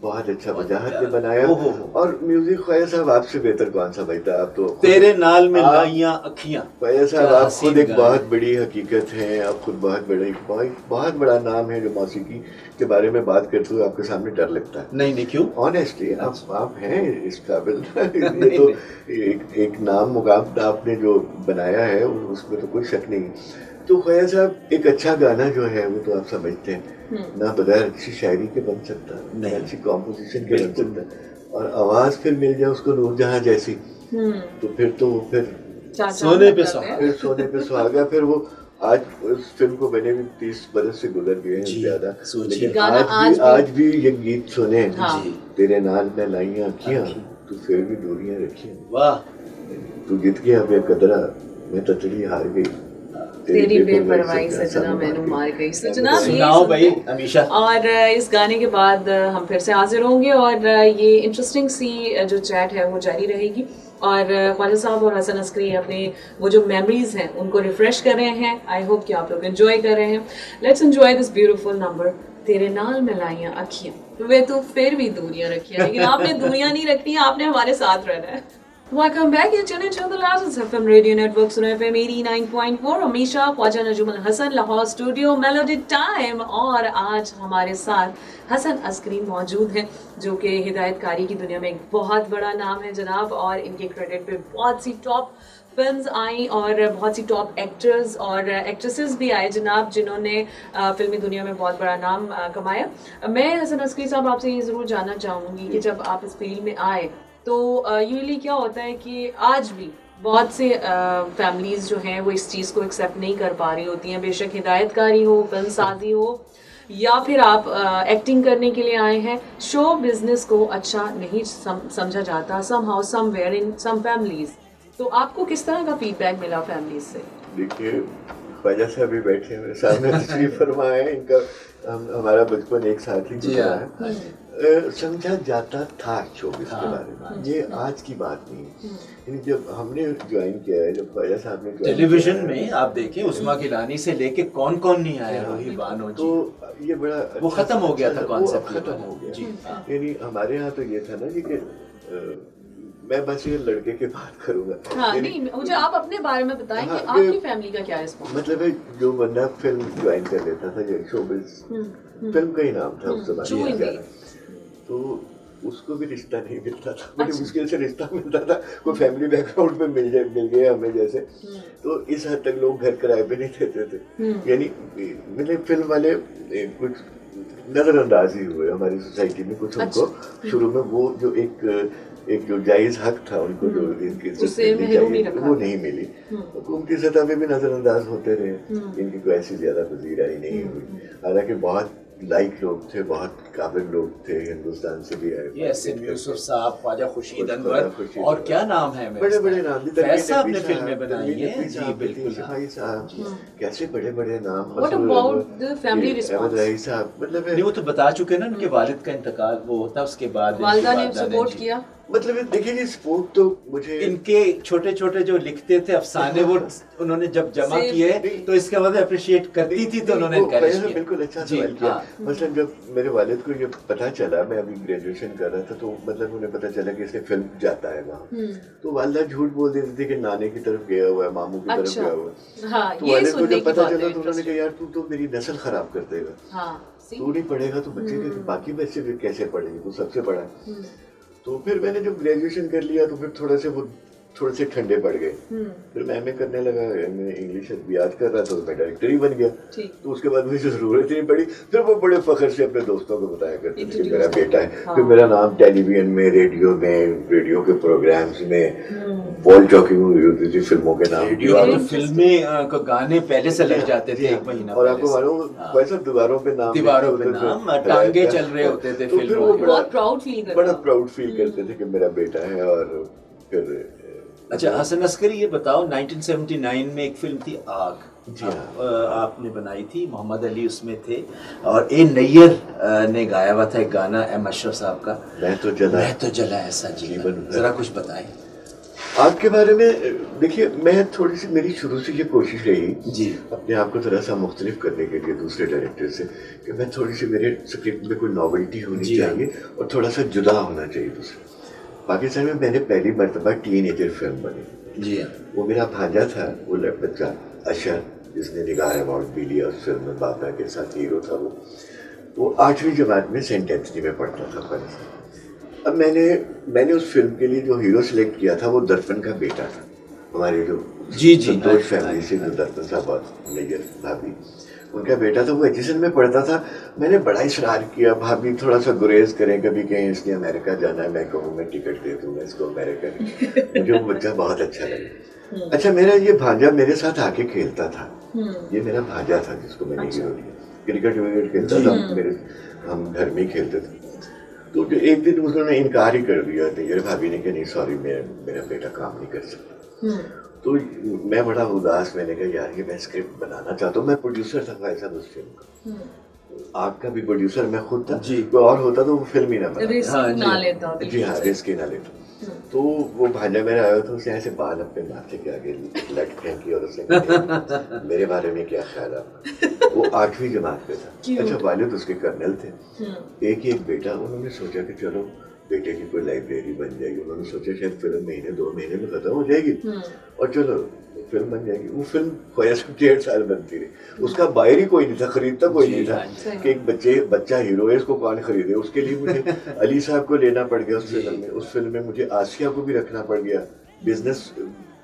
वजाहत ने बनाया। और म्यूजिक ख्वाजा साहब आपसे बेहतर कौन सा बजता, आप तो तेरे नाल में लाइयां अखियां, ख्वाजा साहब आप खुद एक बहुत बड़ी हकीकत है, आप खुद बहुत बड़ा नाम है। जो मौसीकी के बारे में बात करते हुए आपके सामने डर लगता है। नहीं क्यों, ऑनेस्टली आप हैं इस काबिल। ये तो एक नाम मुकाम आपने जो बनाया है उसमें तो कोई शक नहीं। तो ख्वाजा साहब एक अच्छा गाना जो है वो तो आप समझते हैं ना, बगैर अच्छी शायरी के बन सकता, ना अच्छी कॉम्पोजिशन के बन सकता, और आवाज फिर मिल जाए उसको नूरजहां जैसी, तो फिर सोने पे सुहागा। फिर वो आज उस फिल्म को बने भी 30 बरस से गुजर गए हैं जी, ज्यादा, सोचिए। लेकिन गाना आज भी ये गीत सुने, हाँ। तेरे नाल में लाइयां अखियां, तू फिर भी दूरियां रखियां, वाह, तू जीत गया बेकदरा, मैं ततड़ी हार गई, तेरी बेपरवाही सजना मैनू मार गई। तो जनाब ये सुनाओ भाई सुनते हैं। हमेशा। और इस गाने के बाद हम फिर से हाजिर होंगे और ये इंटरेस्टिंग सी जो चैट है वो जारी रहेगी। और ख्वाजा साहब और हसन अस्करी अपने वो जो मेमोरीज हैं उनको रिफ्रेश कर रहे हैं। आई होप कि आप लोग एंजॉय कर रहे हैं। Let's enjoy this beautiful number, तेरे नाल मिलाइयां अखियां वे तो फिर भी दूरियां रखियां। लेकिन आपने दूरियां नहीं रखनी, आपने हमारे साथ रहना है। Welcome back. You're tuning to the Latins FM Radio Network, Suno FM 89.4. हमेशा Khwaja Najmul Hasan Lahore studio melody time. और आज हमारे साथ हसन अस्करी मौजूद हैं जो कि हिदायतकारी की दुनिया में एक बहुत बड़ा नाम है जनाब। और इनके क्रेडिट पे बहुत सी टॉप फिल्म्स आई और बहुत सी टॉप एक्टर्स और एक्ट्रेसेस भी आए जनाब, जिन्होंने फिल्मी दुनिया में बहुत बड़ा नाम कमाया। मैं हसन अस्करी साहब आपसे ये ज़रूर जानना चाहूँगी कि जब आप इस फील्ड में आए तो यूजली क्या होता है कि आज भी बहुत से फैमिलीज़ जो हैं वो इस चीज़ को एक्सेप्ट नहीं कर पा रही होती हैं, बेशक हिदायतकारी हो, फिल्म साजी हो या फिर आप एक्टिंग करने के लिए आए हैं, शो बिजनेस को अच्छा नहीं समझा जाता somehow somewhere in some families. तो आपको किस तरह का फीडबैक मिला फैमिलीज से? देखिए, ख्वाजा साहब भी बैठे हैं मेरे सामने, तशरीफ फरमा है, इनका हमारा बचपन एक साथ ही गुजरा है। समझा जाता था शोबिस के बारे में, ये आज की बात नहीं है। जब हमने ज्वाइन किया है, जब ख्वाजा साहब ने टेलीविजन में आप देखें उस्मा गिलानी से लेके कौन कौन नहीं आया, रोही बानो तो ये बड़ा वो खत्म हो गया था, कॉन्सेप्ट खत्म हो गया जी। यानी हमारे यहाँ तो ये था ना जी कि मैं बस ये लड़के की बात करूंगा। हाँ, नहीं, मुझे आप अपने बारे में बताएं कि हाँ, आपकी फैमिली का क्या रिस्पॉन्स? मतलब है, जो बंदा फिल्म ज्वाइन कर लेता था, ये शोबिस फिल्म का ही नाम था उस जमाने में, तो उसको भी रिश्ता नहीं मिलता था, बड़ी मुश्किल से रिश्ता मिलता था। कोई फैमिली बैकग्राउंड में मिल गए हमें जैसे, तो इस हद तक लोग घर किराए पे नहीं देते थे। यानी मतलब फिल्म वाले कुछ नजरअंदाज ही हुए हमारी सोसाइटी में कुछ। उनको शुरू में वो जो एक जो जायज हक था उनको, जो इनकी इज्जत वो नहीं मिली। हुकूमती सतह पे भी नजरअंदाज होते रहे, इनकी कोई ऐसी ज्यादा पजीराई नहीं हुई। हालांकि बहुत लाइक लोग थे, बहुत काबिल लोग थे, हिंदुस्तान से भी आए, यूसुफ साहब, ख्वाजा खुर्शीद अनवर, और क्या नाम है, बड़े बड़े नाम, फैज साहब ने फिल्में बनाई हैं जी, बिल्कुल भाई साहब, कैसे बड़े बड़े नाम। What about the family response? रही साहब, मतलब नहीं, वो तो बता चुके ना, उनके वालिद का इंतकाल वो होता, उसके बाद वालिदा ने सपोर्ट किया। मतलब देखिए जी, स्पोर्ट तो मुझे इनके छोटे छोटे जो लिखते थे अफसाने, वो उन्होंने जब जमा किए तो इसके बाद अप्रिशिएट करती थी, तो उन्होंने एनकरेज किया। बिल्कुल अच्छा सवाल किया। मतलब जब मेरे वालिद को ये पता चला, मैं अभी ग्रेजुएशन कर रहा था, तो मतलब उन्हें पता चला कि इसने फिल्म जाता है वहाँ, तो वालिदा झूठ बोल देती थी कि नाने की तरफ गया हुआ है, मामू की तरफ गया हुआ है। तो वालिद को जब पता चला तो उन्होंने कहा, यार तू तो मेरी नस्ल खराब कर देगा, तू नहीं पढ़ेगा तो बच्चे के बाकी बच्चे भी कैसे पढ़ेंगे, तू सबसे पढ़ा है। तो फिर मैंने जब ग्रेजुएशन कर लिया तो फिर थोड़े से ठंडे पड़ गए। फिर मैं एमए करने लगा, मैं इंग्लिश अदबियात कर रहा था, तो मैं डायरेक्टर ही बन गया। तो उसके बाद मुझे जरूरत ही नहीं पड़ी। फिर वो बड़े फख्र से अपने दोस्तों को बताया करते थे कि मेरा बेटा है। फिर मेरा नाम टेलीविजन में, रेडियो के प्रोग्राम्स में वॉल टॉकिंग हुई होती थी फिल्मों के नाम। फिल्में को गाने पहले से लग जाते थे, एक महीना। और आपको मालूम, वैसे दीवारों पे नाम, टांगे चल रहे होते थे फिल्मों में। बड़ा प्राउड फील करते थे कि मेरा बेटा है। और फिर अच्छा हसन अस्करी, ये बताओ, 1979 में एक फिल्म थी आग, जी हाँ, आपने बनाई थी, मोहम्मद अली उसमें थे और ए नैयर ने गाया हुआ था एक गाना एम अशरफ साहब का, मैं तो जला ऐसा जीवन। जरा कुछ बताएं आग के बारे में। देखिए, मैं थोड़ी सी, मेरी शुरू से ये कोशिश रही जी अपने आप को थोड़ा सा मुख्तलिफ करने के लिए दूसरे डायरेक्टर से, कि मैं थोड़ी सी, मेरे स्क्रिप्ट में कोई नॉवेल्टी होनी चाहिए और थोड़ा सा जुदा होना चाहिए दूसरे। पाकिस्तान में मैंने पहली मरतबा टीनेजर फिल्म बनी जी, वो मेरा भांजा था, वो बच्चा अशर, जिसने निगाह अवार्ड भी लिया उस फिल्म में, बाबा के साथ हीरो था वो 8वीं जमात में सेंट एंथनी में पढ़ता था पाकिस्तान। अब मैंने उस फिल्म के लिए जो हीरो सिलेक्ट किया था वो दर्पण का बेटा था, हमारे जो संतोष फैमिली से जो दर्पण साहब नैयर भाभी, उनका बेटा था। वो एचएसएन में पढ़ता था। मैंने बड़ा इसरार किया, भाभी थोड़ा सा गुरेज करें, कभी कहीं इसने अमेरिका जाना है, मैं कहूँ मैं टिकट दे दूँगा इसको अमेरिका। मुझे वो बच्चा बहुत अच्छा लगा। अच्छा, मेरा ये भांजा मेरे साथ आके खेलता था, ये मेरा भांजा था जिसको मैंने हीरो लिया। क्रिकेट विकेट खेलता था, हम घर में ही खेलते थे। तो जो एक दिन उसने इनकार ही कर दिया, तो मेरे भाभी ने कहा नहीं सॉरी, मेरा बेटा काम नहीं कर सकता। तो मैं बड़ा उदास, मैंने कहा यार ये मैं स्क्रिप्ट बनाना चाहता हूँ। मैं प्रोड्यूसर था भाई साहब उस फिल्म का, आग का भी प्रोड्यूसर मैं खुद था जी। कोई और होता तो वो फिल्म ही ना बना, रिस्क ना लेता जी हाँ, रिस्क ही ना लेता। तो वो भांजा मेरा आया था, उसने ऐसे बाल अपने माथे के आगे लट फेंकी और उसने कहा मेरे बारे में क्या ख्याल आपका। वो 8वीं जमात पे था। अच्छा, वालिद उसके कर्नल थे, एक ही एक बेटा। उन्होंने सोचा कि चलो बेटे की कोई लाइब्रेरी बन जाएगी। उन्होंने सोचा शायद फिल्म महीने 2 महीने में खत्म हो जाएगी और चलो फिल्म बन जाएगी। वो फिल्म 1.5 साल बनती रही। उसका बायर ही कोई नहीं था, खरीदता कोई नहीं था कि एक बच्चा हीरो है, इसको कौन खरीदे। उसके लिए मुझे अली साहब को लेना पड़ गया उस फिल्म में। उस फिल्म में मुझे आसिया को भी रखना पड़ गया बिजनेस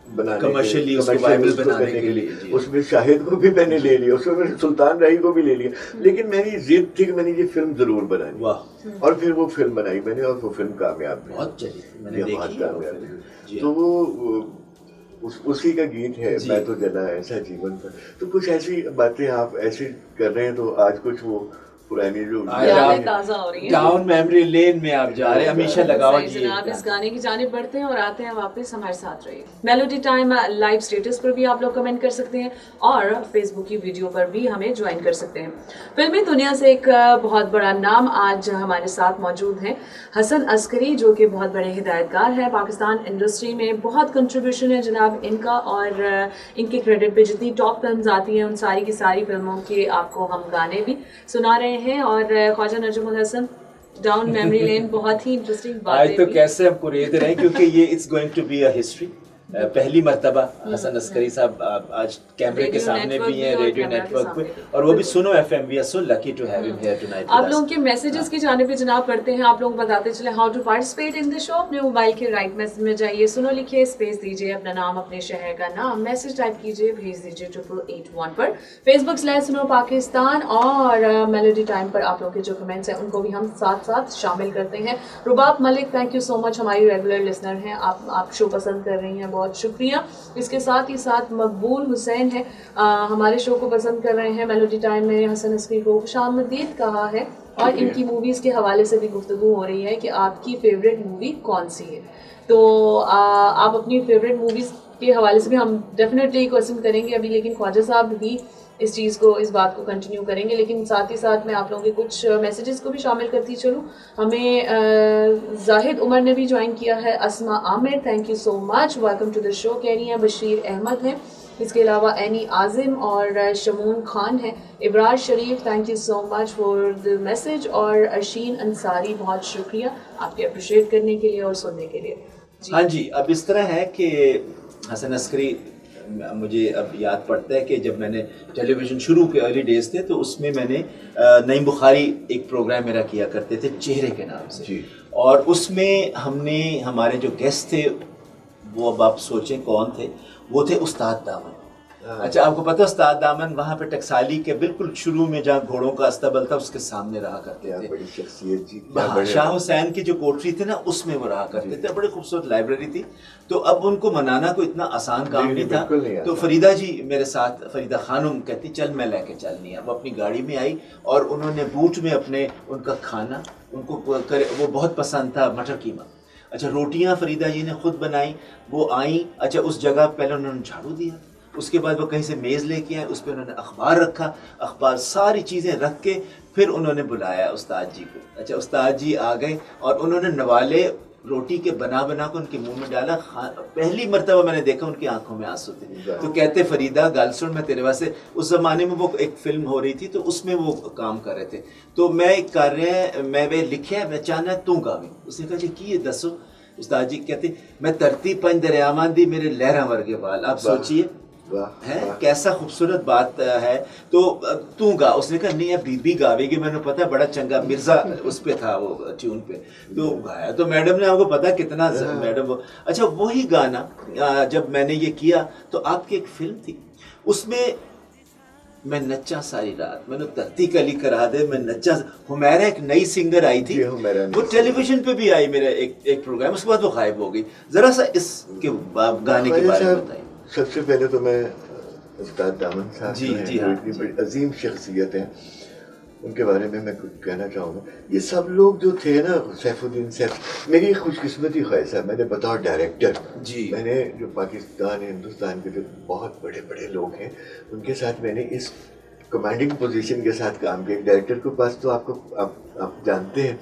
बनाने कमर्शियली उसको वायबल बनाने के लिए। उसमें शाहिद को भी मैंने ले लिया, उसमें मैंने सुल्तान राही को भी ले लिया। लेकिन मेरी जिद थी कि मैंने ये फिल्म जरूर बनानी। वाह। और फिर वो फिल्म बनाई मैंने और वो फिल्म कामयाब हुई, बहुत चली, मैंने देखी, बहुत कामयाब हुई। तो वो उसी का गीत है, मैं तो जना ऐसा जीवन पर। तो कुछ ऐसी बातें आप ऐसी कर रहे हैं, तो आज कुछ वो पुरानी जो ताजा हो रही है, डाउन मेमोरी लेन में आप जा रहे हैं। हमेशा लगाओ जी, आप इस गाने की जाने बढ़ते हैं और आते हैं वापस हमारे साथ रहिए। मेलोडी टाइम लाइव स्टेटस पर भी आप लोग कमेंट कर सकते हैं और फेसबुक की वीडियो पर भी हमें ज्वाइन कर सकते हैं। फिल्मी दुनिया से एक बहुत बड़ा नाम आज हमारे साथ मौजूद है, हसन अस्करी, जो कि बहुत बड़े हिदायतकार है। पाकिस्तान इंडस्ट्री में बहुत कंट्रीब्यूशन है जनाब इनका, और इनके क्रेडिट पे जितनी टॉप फिल्म्स आती हैं उन सारी की सारी फिल्मों के आपको हम गाने भी सुना रहे हैं। और Khwaja Najmul Hasan, down memory lane, बहुत ही इंटरेस्टिंग बात है। आज तो कैसे हम कुरेद रहे हैं, क्योंकि ये it's going to be a history. पहली मर्तबा हसन अस्करी साहब आज कैमरे के सामने भी हैं, रेडियो नेटवर्क पे, और वो भी सुनो FM। We are so lucky to have him here tonight. आप लोगों के मैसेजेस की जाने पे जनाब पढ़ते हैं। आप लोग बताते चले how to participate in the show. अपने मोबाइल के राइट मैसेज में जाइए, सुनो लिखिए, स्पेस दीजिए, अपना नाम, अपने शहर का नाम, मैसेज टाइप कीजिए, भेज दीजिए 8881 पर। Facebook/सुनो पाकिस्तान और मेलोडी टाइम पर आप लोग के जो कमेंट्स हैं उनको भी हम साथ साथ शामिल करते हैं। Rubab Malik, thank you so much, हमारी रेगुलर लिसनर हैं, आप शो पसंद कर रही हैं, बहुत शुक्रिया। इसके साथ ही साथ मकबूल हुसैन है, हमारे शो को पसंद कर रहे हैं। मेलोडी टाइम में हसन अस्करी को खुशामदीद कहा है और इनकी मूवीज़ के हवाले से भी गुफ्तगू हो रही है कि आपकी फेवरेट मूवी कौन सी है। तो आप अपनी फेवरेट मूवीज़ के हवाले से भी हम डेफिनेटली क्वेश्चन करेंगे अभी, लेकिन ख्वाजा साहब ही इस चीज़ को, इस बात को कंटिन्यू करेंगे। लेकिन साथ ही साथ मैं आप लोगों के कुछ मैसेजेस को भी शामिल करती चलूँ। हमें जाहिद उमर ने भी ज्वाइन किया है, Asma Aamir, thank you so much, welcome to the show कह रही हैं। बशीर अहमद हैं, इसके अलावा एनी आजिम और शमून खान है। Ibrar Sharif, thank you so much for the message. और अशीन अंसारी, बहुत शुक्रिया आपके अप्रिशिएट करने के लिए और सुनने के लिए। हाँ जी, अब इस तरह है कि हसन अस्करी, मुझे अब याद पड़ता है कि जब मैंने टेलीविज़न शुरू के अर्ली डेज थे तो उसमें मैंने नईम बुखारी एक प्रोग्राम मेरा किया करते थे चेहरे के नाम से जी। और उसमें हमने, हमारे जो गेस्ट थे वो अब आप सोचें कौन थे, वो थे उस्ताद दामन। अच्छा, आपको पता है उस्ताद दामन वहाँ पे टकसाली के बिल्कुल शुरू में जहाँ घोड़ों का अस्तबल था उसके सामने रहा करते थे। बड़ी शख्सियत जी, शाह हुसैन की जो कोठरी थी ना उसमें वो रहा करते थे, बड़ी खूबसूरत लाइब्रेरी थी। तो अब उनको मनाना कोई इतना आसान काम नहीं था। तो फरीदा जी मेरे साथ, फरीदा खानुम कहती चल मैं लेके चलनी है। वो अपनी गाड़ी में आई और उन्होंने बूट में अपने उनका खाना उनको वो बहुत पसंद था, मटर कीमा। अच्छा, रोटियाँ फरीदा जी ने खुद बनाई, वो आई। अच्छा, उस जगह पहले उन्होंने झाड़ू दिया, उसके बाद वो कहीं से मेज़ लेके आए, उस पर उन्होंने अखबार रखा, अखबार सारी चीज़ें रख के फिर उन्होंने बुलाया उस्ताद जी को। अच्छा, उस्ताद जी आ गए और उन्होंने नवाले रोटी के बना बना को उनके मुंह में डाला। पहली मर्तबा मैंने देखा उनकी आंखों में आंसू थे। तो कहते फरीदा गाल सुन, मैं तेरे वास्ते, उस ज़माने में वो एक फिल्म हो रही थी तो उसमें वो काम कर रहे थे, तो मैं कर रहे हैं, मैं वे लिखे मैं चाहना तू गावी। उसने कहा जी की ये दसो। उस्ताद जी कहते मैं धरती पंज दरियावां दी मेरे लहरा वर्गे वाल। आप सोचिए है कैसा खूबसूरत बात है। तो तू गा। उसने कहा नहीं बीबी गावेगी, मैंने पता है बड़ा चंगा मिर्जा उस पे था वो ट्यून पे, तो गाया। तो मैडम ने, आपको पता कितना मैडम वो। अच्छा, वही गाना जब मैंने ये किया तो आपकी एक फिल्म थी, उसमें मैं नच्चा सारी रात, मैंने धरती कली करा दे, मैं नच्चा। हुमैरा एक नई सिंगर आई थी, वो टेलीविजन पे भी आई मेरा एक प्रोग्राम, उसके बाद वो गायब हो गई। जरा सा इसके गाने के बारे में बताइए। सबसे पहले तो मैं उस्ताद दामन साहब जी, जो हैं, जी, जो हाँ, इतनी जी। बड़ी अजीम शख्सियत हैं, उनके बारे में मैं कुछ कहना चाहूँगा। ये सब लोग जो थे ना, सैफुद्दीन सैफ, मेरी खुशकिस्मती ख्वाहिश है, मैंने बतौर डायरेक्टर, जी। मैंने जो पाकिस्तान हिंदुस्तान के जो बहुत बड़े बड़े लोग हैं, उनके साथ मैंने इस कमांडिंग पोजीशन के साथ काम किया। डायरेक्टर के पास तो आपको आप जानते हैं,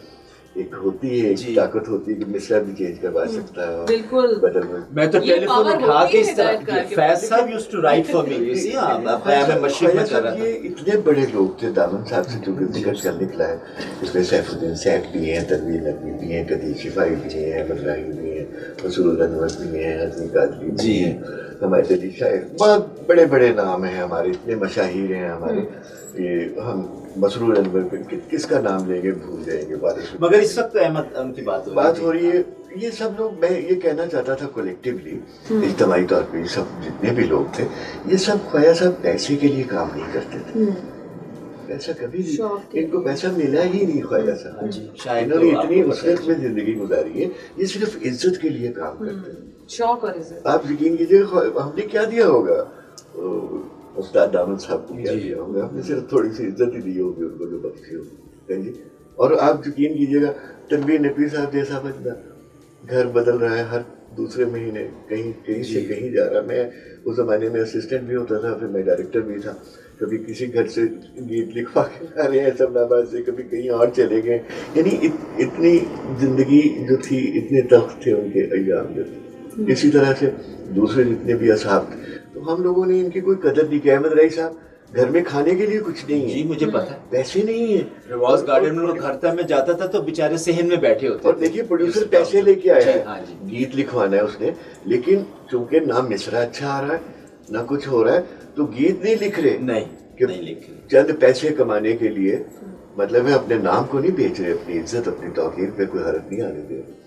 एक होती है, एक जी। ताकत होती है कि मिसरा भी चेंज करवा सकता है और बिल्कुल। बदल मैं तो ये टेलीफोन power उठा होती के है इस तरह हिदायतकार के फैज पास। साहब used to write for me, you see, मैं मशीन में कर रहा ये था। इतने बड़े लोग थे दामन साहब से, जो कि जिक्र कर निकला है, इसमें सैफुद्दीन सैफ भी हैं, तनवीर नकवी भी हैं, कदीर शिफाई भी हैं, अहमद राही भी हैं, मसूद अनवर भी हैं, हसनी कादरी भी जी। हैं, हमारे अली शायर, बहुत बड़े बड़े नाम हैं हमारे, इतने मशाहिर हैं हमारे। ये हम मसरूर अनवर पे किसका नाम लेंगे, भूल जाएंगे बारिश में। मगर इस वक्त अहमद उनकी बात हो रही है। ये सब लोग, मैं ये कहना चाहता था कोलेक्टिवली, इज्तिमाई तौर पे, ये सब जितने भी लोग थे, ये सब ख्वाया सब पैसे के लिए काम नहीं करते थे। पैसा कभी नहीं, इनको पैसा मिला ही नहीं ख्वाया साहब। जी, शायद इन्होंने तो इतनी आपको उसरत में जिंदगी गुजारी है, ये सिर्फ इज्जत के लिए काम करते हैं। शौक और इज्जत। आप यकीन कीजिए, हमने क्या दिया होगा उस्ताद दामन साहब को, क्या जी। दिया होगा, हमने सिर्फ थोड़ी सी इज्जत ही दी होगी उनको, जो बख्शी होगी जी। और आप यकीन कीजिएगा, तनवीर नकवी साहब जैसा बंदा घर बदल रहा है हर दूसरे महीने, कहीं कहीं से कहीं जा रहा। मैं उस जमाने में असिस्टेंट भी होता था, फिर मैं डायरेक्टर भी था। कभी किसी घर से गीत लिखवा के ला रहे हैं सबनाबाद से, कभी कहीं और चले गए। यानी इतनी जिंदगी जो थी, इतने तख्त थे उनके अय्याम जो थे। इसी तरह से दूसरे जितने भी असहाब थे, तो हम लोगों ने इनकी कोई कदर नहीं की। अहमद राही साहब, घर में खाने के लिए कुछ नहीं है, जी, मुझे पता है। पैसे नहीं है। रिवाज गार्डन में घर तक में जाता था तो बेचारे सहन में बैठे होते और देखिए, प्रोड्यूसर पैसे लेके आया जी, है, हाँ जी। गीत लिखवाना है उसने, लेकिन चूंकि ना मिसरा अच्छा आ रहा है, ना कुछ हो रहा है, तो गीत नहीं लिख रहे। नहीं, कि नहीं लिख रहे। चंद पैसे कमाने के लिए, मतलब है अपने नाम को नहीं बेच रहे, अपनी इज्जत, अपनी तौकीर पे कोई हरकत नहीं आने दे रहे।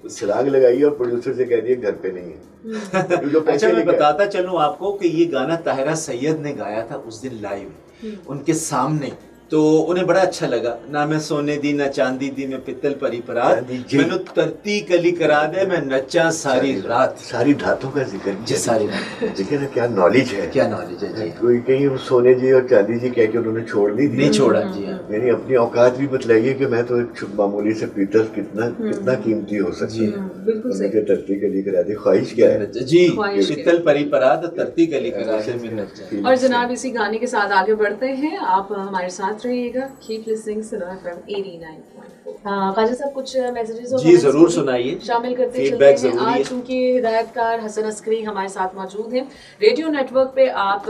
सिराग लगाइए और प्रोड्यूसर से कह दिए घर पे नहीं है। जो पैसे अच्छा, मैं लेके आए। बताता चलूं आपको कि ये गाना ताहिरा सैयद ने गाया था उस दिन लाइव उनके सामने, तो उन्हें बड़ा अच्छा लगा। ना मैं सोने दी ना चांदी दी, मैं पित्तल परी परात, चांदी जी। मैनू तरती कली करा दे, मैं नच्चा सारी रात। सारी धातों का जिक्र जी, सारी रात। देखिए ना, क्या नॉलेज है, क्या नॉलेज है जी। कोई कहीं वो सोने जी और चांदी जी कह के उन्होंने छोड़ नहीं दी, नहीं छोड़ा जी। हाँ। यानी अपनी औकात भी बतलाइए कि मैं तो एक मामूली से पीतल कितना कीमती हो सकता जी। है। बिल्कुल और सही। मुझे धरती के लिए करा दी, ख्वाहिश क्या है जी, ख्वाहिश है। पित्तल परी परात, तरती कली करा दे, मैं नच्चा। और जनाब, इसी गाने के साथ आगे बढ़ते हैं। आप हमारे साथ रहिएगा। कीप लिसनिंग सुनो FM 89.4। ख्वाजा साहब, कुछ मैसेजेस और जी, comments जरूर भी सुनाइए। शामिल करते चलते फीडबैक हैं। जरूरी है। आज चूंकि हिदायतकार हसन अस्करी हमारे साथ मौजूद हैं, रेडियो नेटवर्क पे आप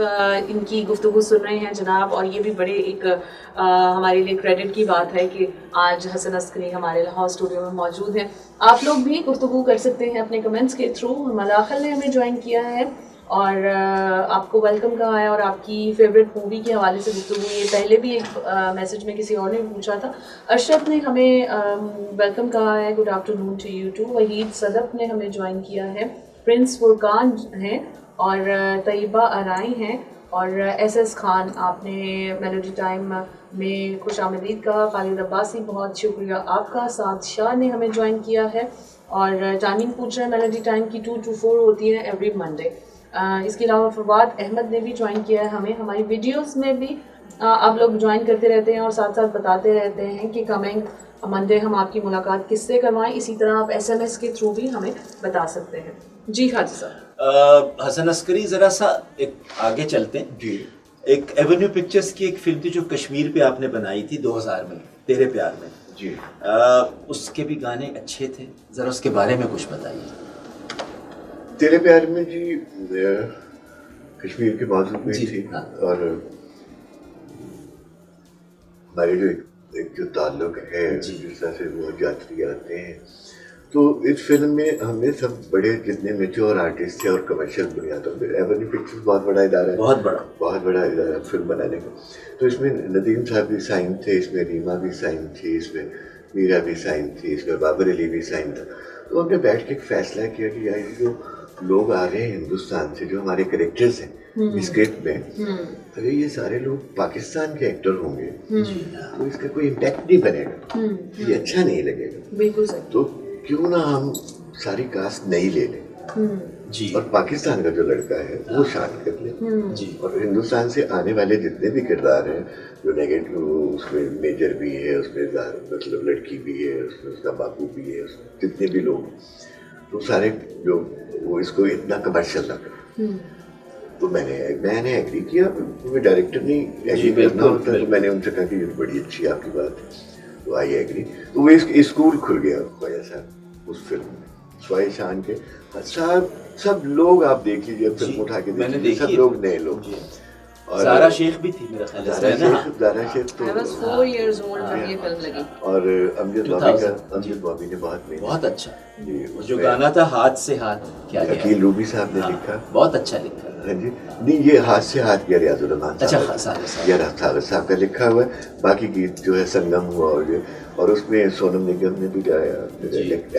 इनकी गुफ्तगू सुन रहे हैं जनाब, और ये भी बड़े एक हमारे लिए क्रेडिट की बात है कि आज हसन अस्करी हमारे लाहौर स्टूडियो में मौजूद हैं। आप लोग भी गुफ्तगू कर सकते हैं अपने कमेंट्स के थ्रू। मदाखल ने हमें ज्वाइन किया है और आपको वेलकम कहा है और आपकी फेवरेट मूवी के हवाले से गुफ्तगू, ये पहले भी एक मैसेज में किसी और ने पूछा था। अशरफ ने हमें वेलकम कहा है, good afternoon to you too. Waheed Sadaf ने हमें ज्वाइन किया है, प्रिंस फुरकान हैं और तैयबा अराई हैं और SS खान, आपने मेलोडी टाइम में खुश आमदीद कहा। खालिद अब्बासी, बहुत शुक्रिया आपका। साद शाह ने हमें ज्वाइन किया है और टाइमिंग पूछ रहे हैं मेलोडी टाइम की 2 to 4 होती है एवरी मंडे। इसके अलावा फवाद अहमद ने भी ज्वाइन किया है हमें। हमारी वीडियोस में भी आप लोग ज्वाइन करते रहते हैं और साथ साथ बताते रहते हैं कि कमिंग मंडे हम आपकी मुलाकात किससे करवाएं। इसी तरह आप SMS के थ्रू भी हमें बता सकते हैं। जी खाजी साहब। हसन अस्करी, जरा सा एक आगे चलते हैं जी। एक एवेन्यू पिक्चर्स की एक फिल्म थी जो कश्मीर पे आपने बनाई थी 2000 में, तेरे प्यार में जी। उसके भी गाने अच्छे थे, जरा उसके बारे में कुछ बताइए। तेरे प्यार में जी कश्मीर के मौजूद में जी, थी। हाँ। और हमारे जो एक जो ताल्लुक है, जी। जिस तरह से वो यात्री आते हैं, तो इस फिल्म में हमने सब बड़े जितने मेच्योर आर्टिस्ट थे और कमर्शियल बुनियादों पर, एवेन्यू पिक्चर्स बहुत बड़ा इदारा है, बहुत बड़ा इदारा फिल्म बनाने का। तो इसमें नदीम साहब भी साइन थे, इसमें रीमा भी साइन थी, इसमें मीरा भी साइन थी, इसमें बाबर अली भी साइन था। तो हमने बैठ के एक फैसला किया कि यार जो लोग आ रहे हैं हिंदुस्तान से, जो हमारे करेक्टर्स हैं स्क्रिप्ट में, अगर ये सारे लोग पाकिस्तान के एक्टर होंगे तो इसका कोई इम्पैक्ट नहीं बनेगा, ये अच्छा नहीं लगेगा। बिल्कुल सही। तो क्यों ना हम सारी कास्ट नहीं ले लें। जी। और पाकिस्तान का जो लड़का है वो शान कर ले। जी। और हिंदुस्तान से आने वाले जितने भी किरदार हैं, जो नेगेटिव, उसमें मेजर भी है, उसमें मतलब लड़की भी है, उसमें उसका बापू भी है, उसमें जितने भी लोग, तो सारे जो वो इसको इतना कमर्शियल ना करें। तो मैंने एग्री किया, क्योंकि डायरेक्टर ने एग्री करना होता है। तो मैंने उनसे कहा कि ये बड़ी अच्छी आपकी बात है, तो आई एग्री। तो वो स्कूल खुल गया ख्वाजा साहब उस फिल्म में, ख्वाजा शान के सब लोग आप देख लीजिए, फिल्म उठा के देख लीजिए, सब लोग नए लोग। और ज़ारा शेख भी थी मेरा ख्याल है। ज़ारा शेख तो I was 4 years old जब ये फिल्म लगी। और अमजद बॉबी ने बहुत अच्छा जो गाना था हाथ से हाथ क्या अकील रूबी साहब ने लिखा, बहुत अच्छा लिखा। हाँ जी, नहीं ये हाथ से हाथ किया रियाजुल रहमान साहब का लिखा हुआ है। बाकी गीत जो है संगम हुआ और उसमें सोनम निगम ने भी गाया,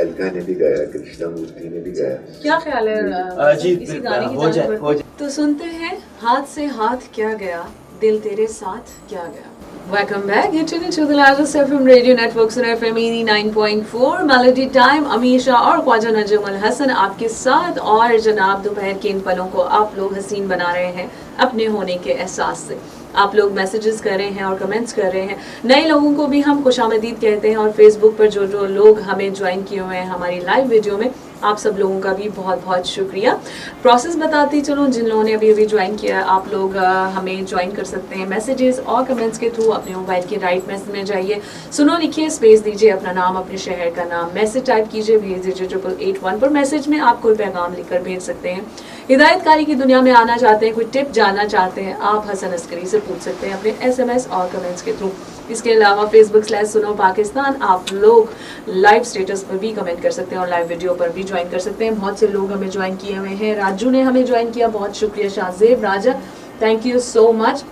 अलका ने भी गाया, कृष्णा मूर्ति ने भी गाया। क्या ख्याल है जी, इसी गाने की हो जाए, जान हो जाए। तो सुनते हैं हाथ से हाथ क्या गया, दिल तेरे साथ क्या गया। Welcome back. You're tuning to the largest FM radio network Suno FM 89.4 Melody Time. Amisha और ख्वाजा नजमुल हसन आपके साथ, और जनाब दोपहर के इन पलों को आप लोग हसीन बना रहे हैं अपने होने के एहसास से। आप लोग मैसेजेस कर रहे हैं और कमेंट्स कर रहे हैं। नए लोगों को भी हम खुशामदीद कहते हैं, और फेसबुक पर जो लोग हमें ज्वाइन किए हुए हैं हमारी लाइव वीडियो में, आप सब लोगों का भी बहुत बहुत शुक्रिया। प्रोसेस बताती चलो, जिन लोगों ने अभी ज्वाइन किया, आप लोग हमें ज्वाइन कर सकते हैं मैसेजेस और कमेंट्स के थ्रू। अपने मोबाइल के राइट मैसेज में जाइए, सुनो लिखिए, स्पेस दीजिए, अपना नाम, अपने शहर का नाम, मैसेज टाइप कीजिए, भेज दीजिए 8881 पर। मैसेज में आप कोई पैगाम लिखकर भेज सकते हैं। हिदायतकारी की दुनिया में आना चाहते हैं, कोई टिप जानना चाहते हैं, आप हसन अस्करी से पूछ सकते हैं अपने SMS और कमेंट्स के थ्रू। इसके अलावा Facebook/सुनो पाकिस्तान आप लोग लाइव स्टेटस पर भी कमेंट कर सकते हैं और लाइव वीडियो पर भी ज्वाइन कर सकते हैं। बहुत से लोग हमें ज्वाइन किए हुए हैं। राजू ने हमें ज्वाइन किया, बहुत शुक्रिया। Shahzeb Raja, thank you so much.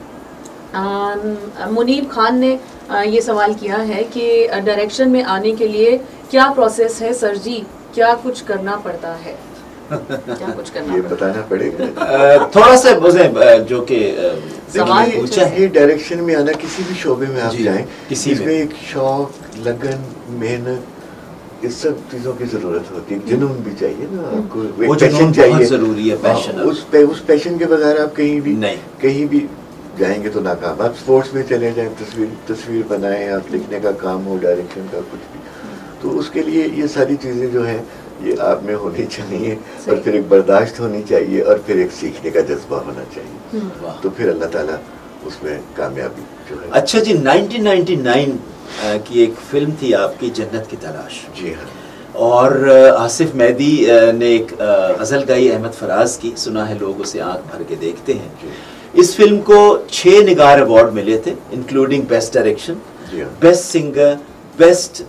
Muneeb Khan ने ये सवाल किया है कि डायरेक्शन में आने के लिए क्या प्रोसेस है सर जी, क्या कुछ करना पड़ता है? क्या कुछ करना ये पड़ता बताना पड़ेगा थोड़ा सा जो कि सवाल पूछा है। ये डायरेक्शन में आना, किसी भी शोबे में आप जी, जाएं, किसी इसमें में। एक शौक, लगन, मेहनत, इस सब चीजों की जरूरत होती है। जुनून भी चाहिए ना आपको, वो एक पैशन जुनून चाहिए, बहुत जरूरी है, पैशन। उस पैशन के बगैर आप नहीं। कहीं भी जाएंगे तो नाकाम। आप स्पोर्ट्स में चले जाएं, तस्वीर बनाएं, आप लिखने का काम हो, डायरेक्शन का कुछ भी, तो उसके लिए ये सारी चीजें जो हैं ये आप में होनी चाहिए, और फिर एक बर्दाश्त होनी चाहिए, और फिर एक सीखने का जज्बा होना चाहिए। तो फिर अल्लाह ताला उसमें कामयाबी जो है। अच्छा जी, 1999 की एक फिल्म थी आपकी, जन्नत की तलाश। जी हाँ। और आसिफ मेहदी ने एक गज़ल गाई अहमद फराज की, सुना है लोग उसे आंख भर के देखते हैं। इस फिल्म को 6 निगार अवार्ड मिले थे, including best direction, best singer, best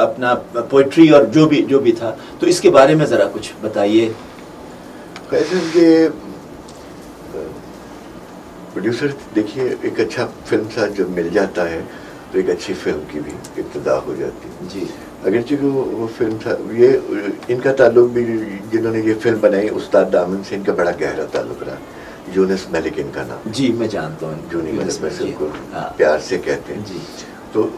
अपना पोइट्री, और जो भी था। तो इसके बारे में ज़रा कुछ बताइए। वैसे ये प्रोड्यूसर, देखिए एक अच्छा फिल्म साथ जब मिल जाता है तो एक अच्छी फिल्म की भी इब्तिदा हो जाती है जी। अगरचे वो फिल्म था, ये इनका ताल्लुक भी, जिन्होंने ये फिल्म बनाई, उस्ताद दामन से इनका बड़ा गहरा ताल्लुक रहा। यूनुस मलिक इनका नाम। जी, मैं जानता हूँ। जूनी मलिक में से उनको हाँ। प्यार से कहते हैं जी। तो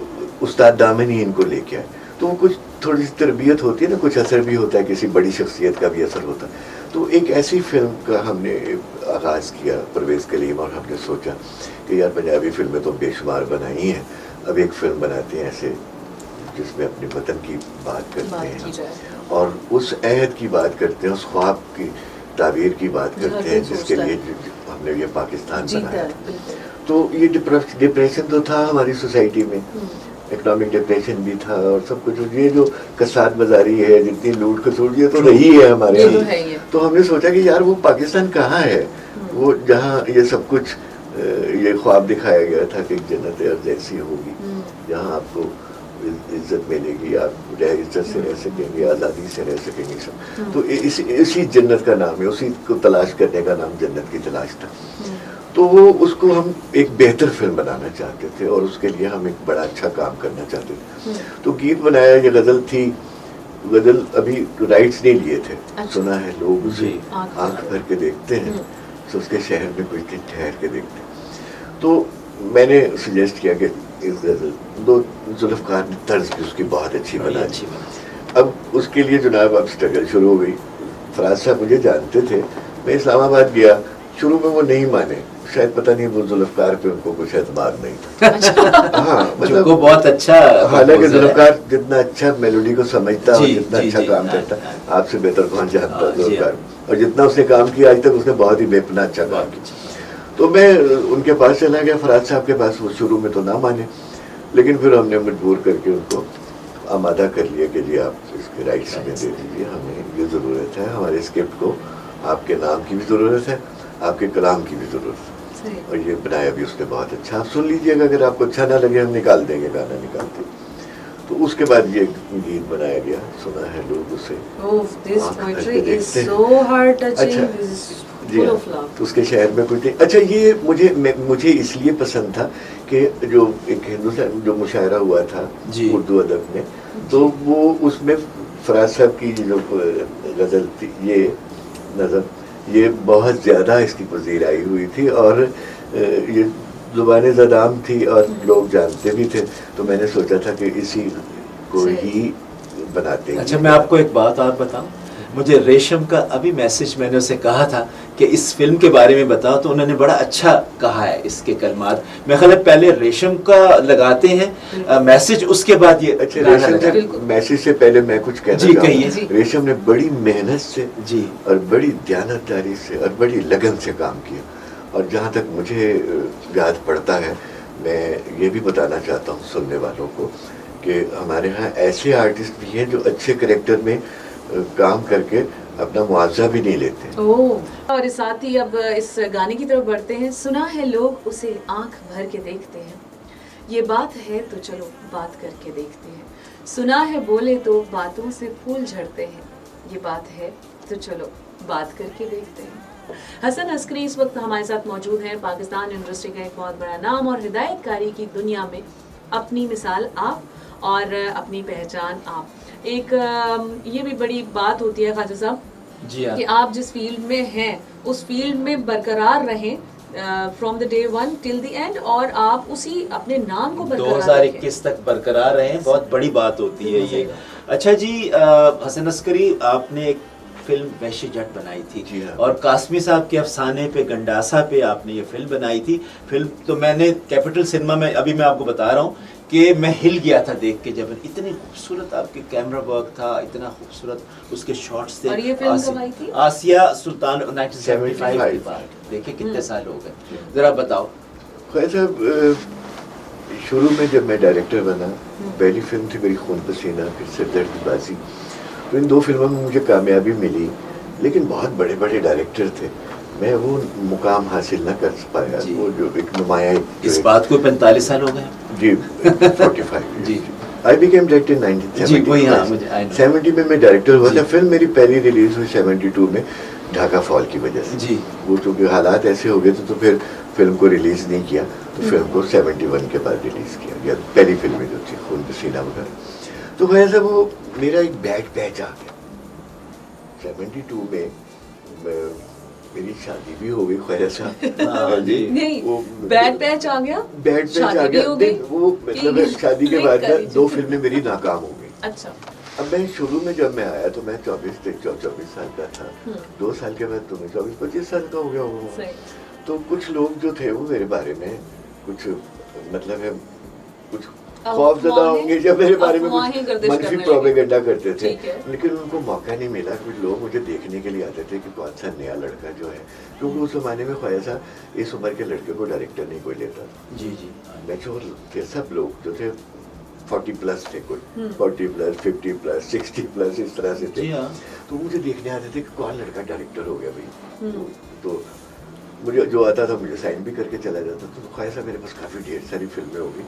उस्ताद दामन ही इनको लेके आए। तो कुछ थोड़ी सी तरबियत होती है ना, कुछ असर भी होता है, किसी बड़ी शख्सियत का भी असर होता है। तो एक ऐसी फिल्म का हमने आगाज़ किया, परवेज़ कलीम, और हमने सोचा कि यार पंजाबी फिल्में तो बेशुमार बनाई हैं, अब एक फिल्म बनाते हैं ऐसे जिसमें अपने वतन की बात करते हैं, और उस अहद की बात करते हैं, उस ख्वाब की ताबीर की बात करते हैं जिसके लिए हमने ये पाकिस्तान बनाया। तो ये डिप्रेशन तो था हमारी सोसाइटी में, इकोनॉमिक डिप्रेशन भी था, और सब कुछ। ये जो कसाद बाजारी है, जितनी लूट खसोट, ये तो रही है हमारे यहाँ। तो हमने सोचा कि यार वो पाकिस्तान कहाँ है, वो जहाँ ये सब कुछ, ये ख्वाब दिखाया गया था कि जन्नत जैसी होगी, जहाँ आपको इज्जत मिलेगी, आप इज्जत से रह सकेंगे, आज़ादी से रह सकेंगे सब। तो इसी जन्नत का नाम है, उसी को तलाश करने का नाम जन्नत की तलाश था। तो वो उसको हम एक बेहतर फिल्म बनाना चाहते थे, और उसके लिए हम एक बड़ा अच्छा काम करना चाहते थे। तो गीत बनाया, ये गज़ल थी। गज़ल अभी राइट्स नहीं लिए थे। अच्छा। सुना है लोग उसे आंख भर के देखते हैं, तो उसके शहर में कुछ दिन ठहर के देखते हैं। तो मैंने सजेस्ट किया कि इस गज़ल, दो जुल्फ़कार ने तर्ज भी उसकी बहुत अच्छी बना दी। अब उसके लिए जनाब अब स्ट्रगल शुरू हो गई। फराज साहब मुझे जानते थे, मैं इस्लामाबाद गया, शुरू में वो नहीं माने, शायद पता नहीं वो जुल्फकार पे उनको कुछ एतमाद नहीं था। हाँ मतलब को बहुत अच्छा, हालांकि जुल्फकार जितना अच्छा मेलोडी को समझता है और जी, जितना जी, अच्छा जी, काम हाँ, करता हाँ। है, आपसे बेहतर कौन जानता हाँ, है जी, जुल्फकार, और जितना उसने काम किया आज तक उसने बहुत ही बेपना अच्छा काम किया। तो मैं उनके पास चला गया, फराज साहब के पास। वो शुरू में तो ना माने, लेकिन फिर हमने मजबूर करके उनको आमादा कर लिया कि जी आप इसके राइट्स हमें दे दीजिए, हमें ये ज़रूरत है, हमारे स्क्रिप्ट को आपके नाम की भी ज़रूरत है, आपके कलाम की भी ज़रूरत है। सही। और ये बनाया भी उसने बहुत अच्छा, आप सुन लीजिएगा, अगर आपको अच्छा ना लगे हम निकाल देंगे, गाना निकालते। तो उसके बाद ये गीत बनाया गया, सुना है लोग उसे। Oh, this आँख भर poetry के is देखते हैं। so heart touching. अच्छा, This is जी full हाँ, of love. तो उसके शहर में कुछ नहीं। अच्छा, ये मुझे इसलिए पसंद था कि जो एक हिंदुस्तान जो मुशायरा हुआ था जी। उर्दू अदब में, तो वो उसमें फराज साहब की जो गज़ल थी, ये नज़म, ये बहुत ज़्यादा इसकी पजीराई हुई थी, और ये ज़ुबान ज़दाम थी और लोग जानते भी थे, तो मैंने सोचा था कि इसी को सही। ही बनाते हैं। अच्छा, मैं आपको एक बात और बताऊं, मुझे रेशम का अभी मैसेज मैंने उसे कहा था कि इस फिल्म के बारे में बताओ, तो उन्होंने बड़ा अच्छा कहा है इसके कलमात। मैं ख्याल है पहले रेशम का लगाते हैं मैसेज, उसके बाद ये अच्छा, गाना रेशम लगाते हैं। बिल्कुल। से मैसेज से पहले मैं कुछ कहना जी, चाहूंगा। कहिए। जी। रेशम ने बड़ी मेहनत से जी और बड़ी दयानतदारी से और बड़ी लगन से काम किया, और जहाँ तक मुझे याद पड़ता है, मैं ये भी बताना चाहता हूँ सुनने वालों को कि हमारे यहाँ ऐसे आर्टिस्ट भी हैं जो अच्छे करेक्टर में काम करके अपना मुआवजा भी नहीं लेते। ओह, और इस साथ ही अब इस गाने की तरफ बढ़ते हैं। सुना है लोग उसे आंख भर के देखते हैं, ये बात है तो चलो बात करके देखते हैं। सुना है बोले तो बातों से फूल झड़ते हैं, ये बात है तो चलो बात करके देखते हैं। हसन अस्करी इस वक्त हमारे साथ मौजूद हैं। पाकिस्तान इंडस्ट्री का एक बहुत बड़ा नाम और हिदायतकारी की दुनिया में अपनी मिसाल आप और अपनी पहचान आप। एक ये भी बड़ी बात होती है ख्वाजा साहब जी हाँ। कि आप जिस फील्ड में हैं उस फील्ड में बरकरार रहें from the day one till the end, और आप उसी अपने नाम को बरकरार रखें। 2021 तक बरकरार रहे, बहुत बड़ी बात होती है ये। अच्छा जी, हसन अस्करी, आपने एक फिल्म वैश्य जट बनाई थी, जी हाँ। और कासमी साहब के अफसाने पे, गंडासा पे आपने ये फिल्म बनाई थी। फिल्म तो मैंने कैपिटल सिनेमा में, अभी मैं आपको बता रहा हूँ कि मैं हिल गया था देख के, जब इतनी खूबसूरत आपके कैमरा वर्क था, इतना खूबसूरत उसके शॉट्स थे। और ये फिल्म कब आई थी? आसिया सुल्तान 1975 की 75 बात। देखिए कितने साल हो गए, जरा बताओ। खैर साहब, शुरू में जब मैं डायरेक्टर बना, पहली फिल्म थी मेरी खून पसीना, फिर सिरदर्द की बाजी। तो इन 2 फिल्मों में मुझे कामयाबी मिली, लेकिन बहुत बड़े बड़े डायरेक्टर थे, मैं वो मुकाम हासिल ना कर पाया। जी। वो जो एक नुमाया इस बात को 45 साल हो गए। जी 45 जी। I became director in 1970। जी, वही, हाँ, मुझे I know। 70 में मैं डायरेक्टर हुआ जी। था। फिल्म मेरी पहली रिलीज हुई 72 में ढाका फॉल की वजह से। जी। वो चूंकि हालात ऐसे हो गए थे, तो फिर फिल्म को रिलीज नहीं किया, तो फिल्म को 71 के बाद रिलीज किया गया, पहली फिल्म जो थी खून पसीना वगैरह। तो वैसे वो मेरा एक बैड पैच आ गया 72 में। मेरी शादी भी हो गई ख्वाजा साहब। हाँ, जी। नहीं, वो बैड पैच आ गया, बैड पैच शादी आ भी गया। हो गई? नहीं, वो मतलब ठीक है। शादी के ब्रेक बाद कर ना लीजिए। 2 फिल्में मेरी नाकाम हो गई। अच्छा। अब मैं शुरू में जब मैं आया तो मैं 24 साल का था। 2 साल के बाद तो मैं 24-25 साल का हो गया हूँ। सही। तो कुछ लोग जो थे वो मेरे बारे में कुछ मतलब है कुछ अफवाहें- खौफजदा होंगे, जब मेरे बारे में अफवाहें कुछ गर्दिश मनफी करने लगे। प्रोपेगेंडा करते थे, ठीक है। लेकिन उनको मौका नहीं मिला। कुछ लोग मुझे देखने के लिए आते थे कि कौन सा नया लड़का जो है, क्योंकि उस जमाने में ख्वाजा साहब इस उम्र के लड़के को डायरेक्टर नहीं कोई लेता था। जी जी। मैच्योर थे सब लोग जो थे, 40 प्लस थे, कुछ 40 प्लस, 50 प्लस, 60 प्लस, इस तरह से थे। जी हाँ। तो मुझे देखने आते थे कि कौन लड़का डायरेक्टर हो गया भाई। तो मुझे जो आता था मुझे साइन भी करके चला जाता। तो ख्वाजा साहब मेरे पास काफ़ी ढेर सारी फिल्में हो गई,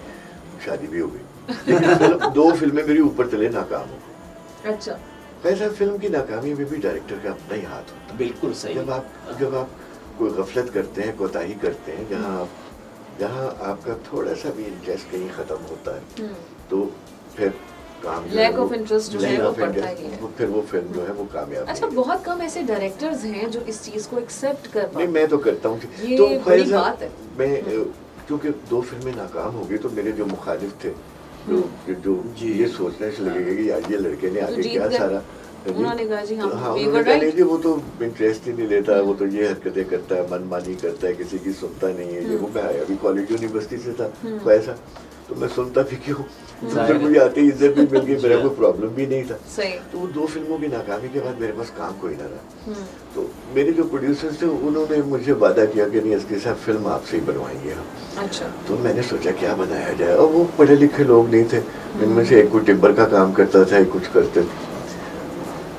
शादी भी हो गई, लेकिन 2 फिल्में मेरी ऊपर चले नाकाम हो गई। अच्छा। ख्वाजा साहब फिल्म की नाकामी में भी डायरेक्टर का अपना ही हाथ होता है। बिल्कुल सही। जब आप कोई गफलत करते हैं, कोताही करते हैं, जहाँ आपका थोड़ा सा भी इंटरेस्ट कहीं ख़त्म होता है, तो फिर काम जो है Lack वो- of interest जो lack है वो of पड़ता interest, ही है। फिर वो फिल्म जो है वो कामयाब अच्छा, नहीं बहुत कम ऐसे डायरेक्टर्स हैं जो इस चीज को एक्सेप्ट कर नहीं, पाते मैं तो करता हूँ। ये तो बड़ी ख्वाजा साहब, बात है। मैं क्योंकि 2 फिल्में नाकाम हो गई, तो मेरे जो मुखालिफ थे, जो जी। ये सोचने से लगेगा कि यार ये लड़के ने तो आगे जीत क्या गए। सारा उन्होंने कहा जी हम हाँ we उन्होंने were कहा right. नहीं जी वो तो इंटरेस्ट ही नहीं लेता, वो तो ये हरकतें करता है, मनमानी करता है, किसी की सुनता नहीं है। ये वो मैं आया अभी कॉलेज यूनिवर्सिटी से था वैसा, तो मैं सुनता भी क्यों, तो फिर मुझे आते ही इज्जत भी मिल गई, मेरा कोई प्रॉब्लम भी नहीं था। सही। तो वो 2 फिल्मों की नाकामी के बाद मेरे पास काम कोई ना रहा, तो मेरे जो प्रोड्यूसर्स थे उन्होंने मुझे वादा किया कि नहीं इसके साथ फिल्म आपसे ही बनवाएंगे हम। अच्छा। तो मैंने सोचा क्या बनाया जाए, और वो पढ़े लिखे लोग नहीं थे, इनमें से एक कोई टिब्बर का काम करता था, एक कुछ करते थे।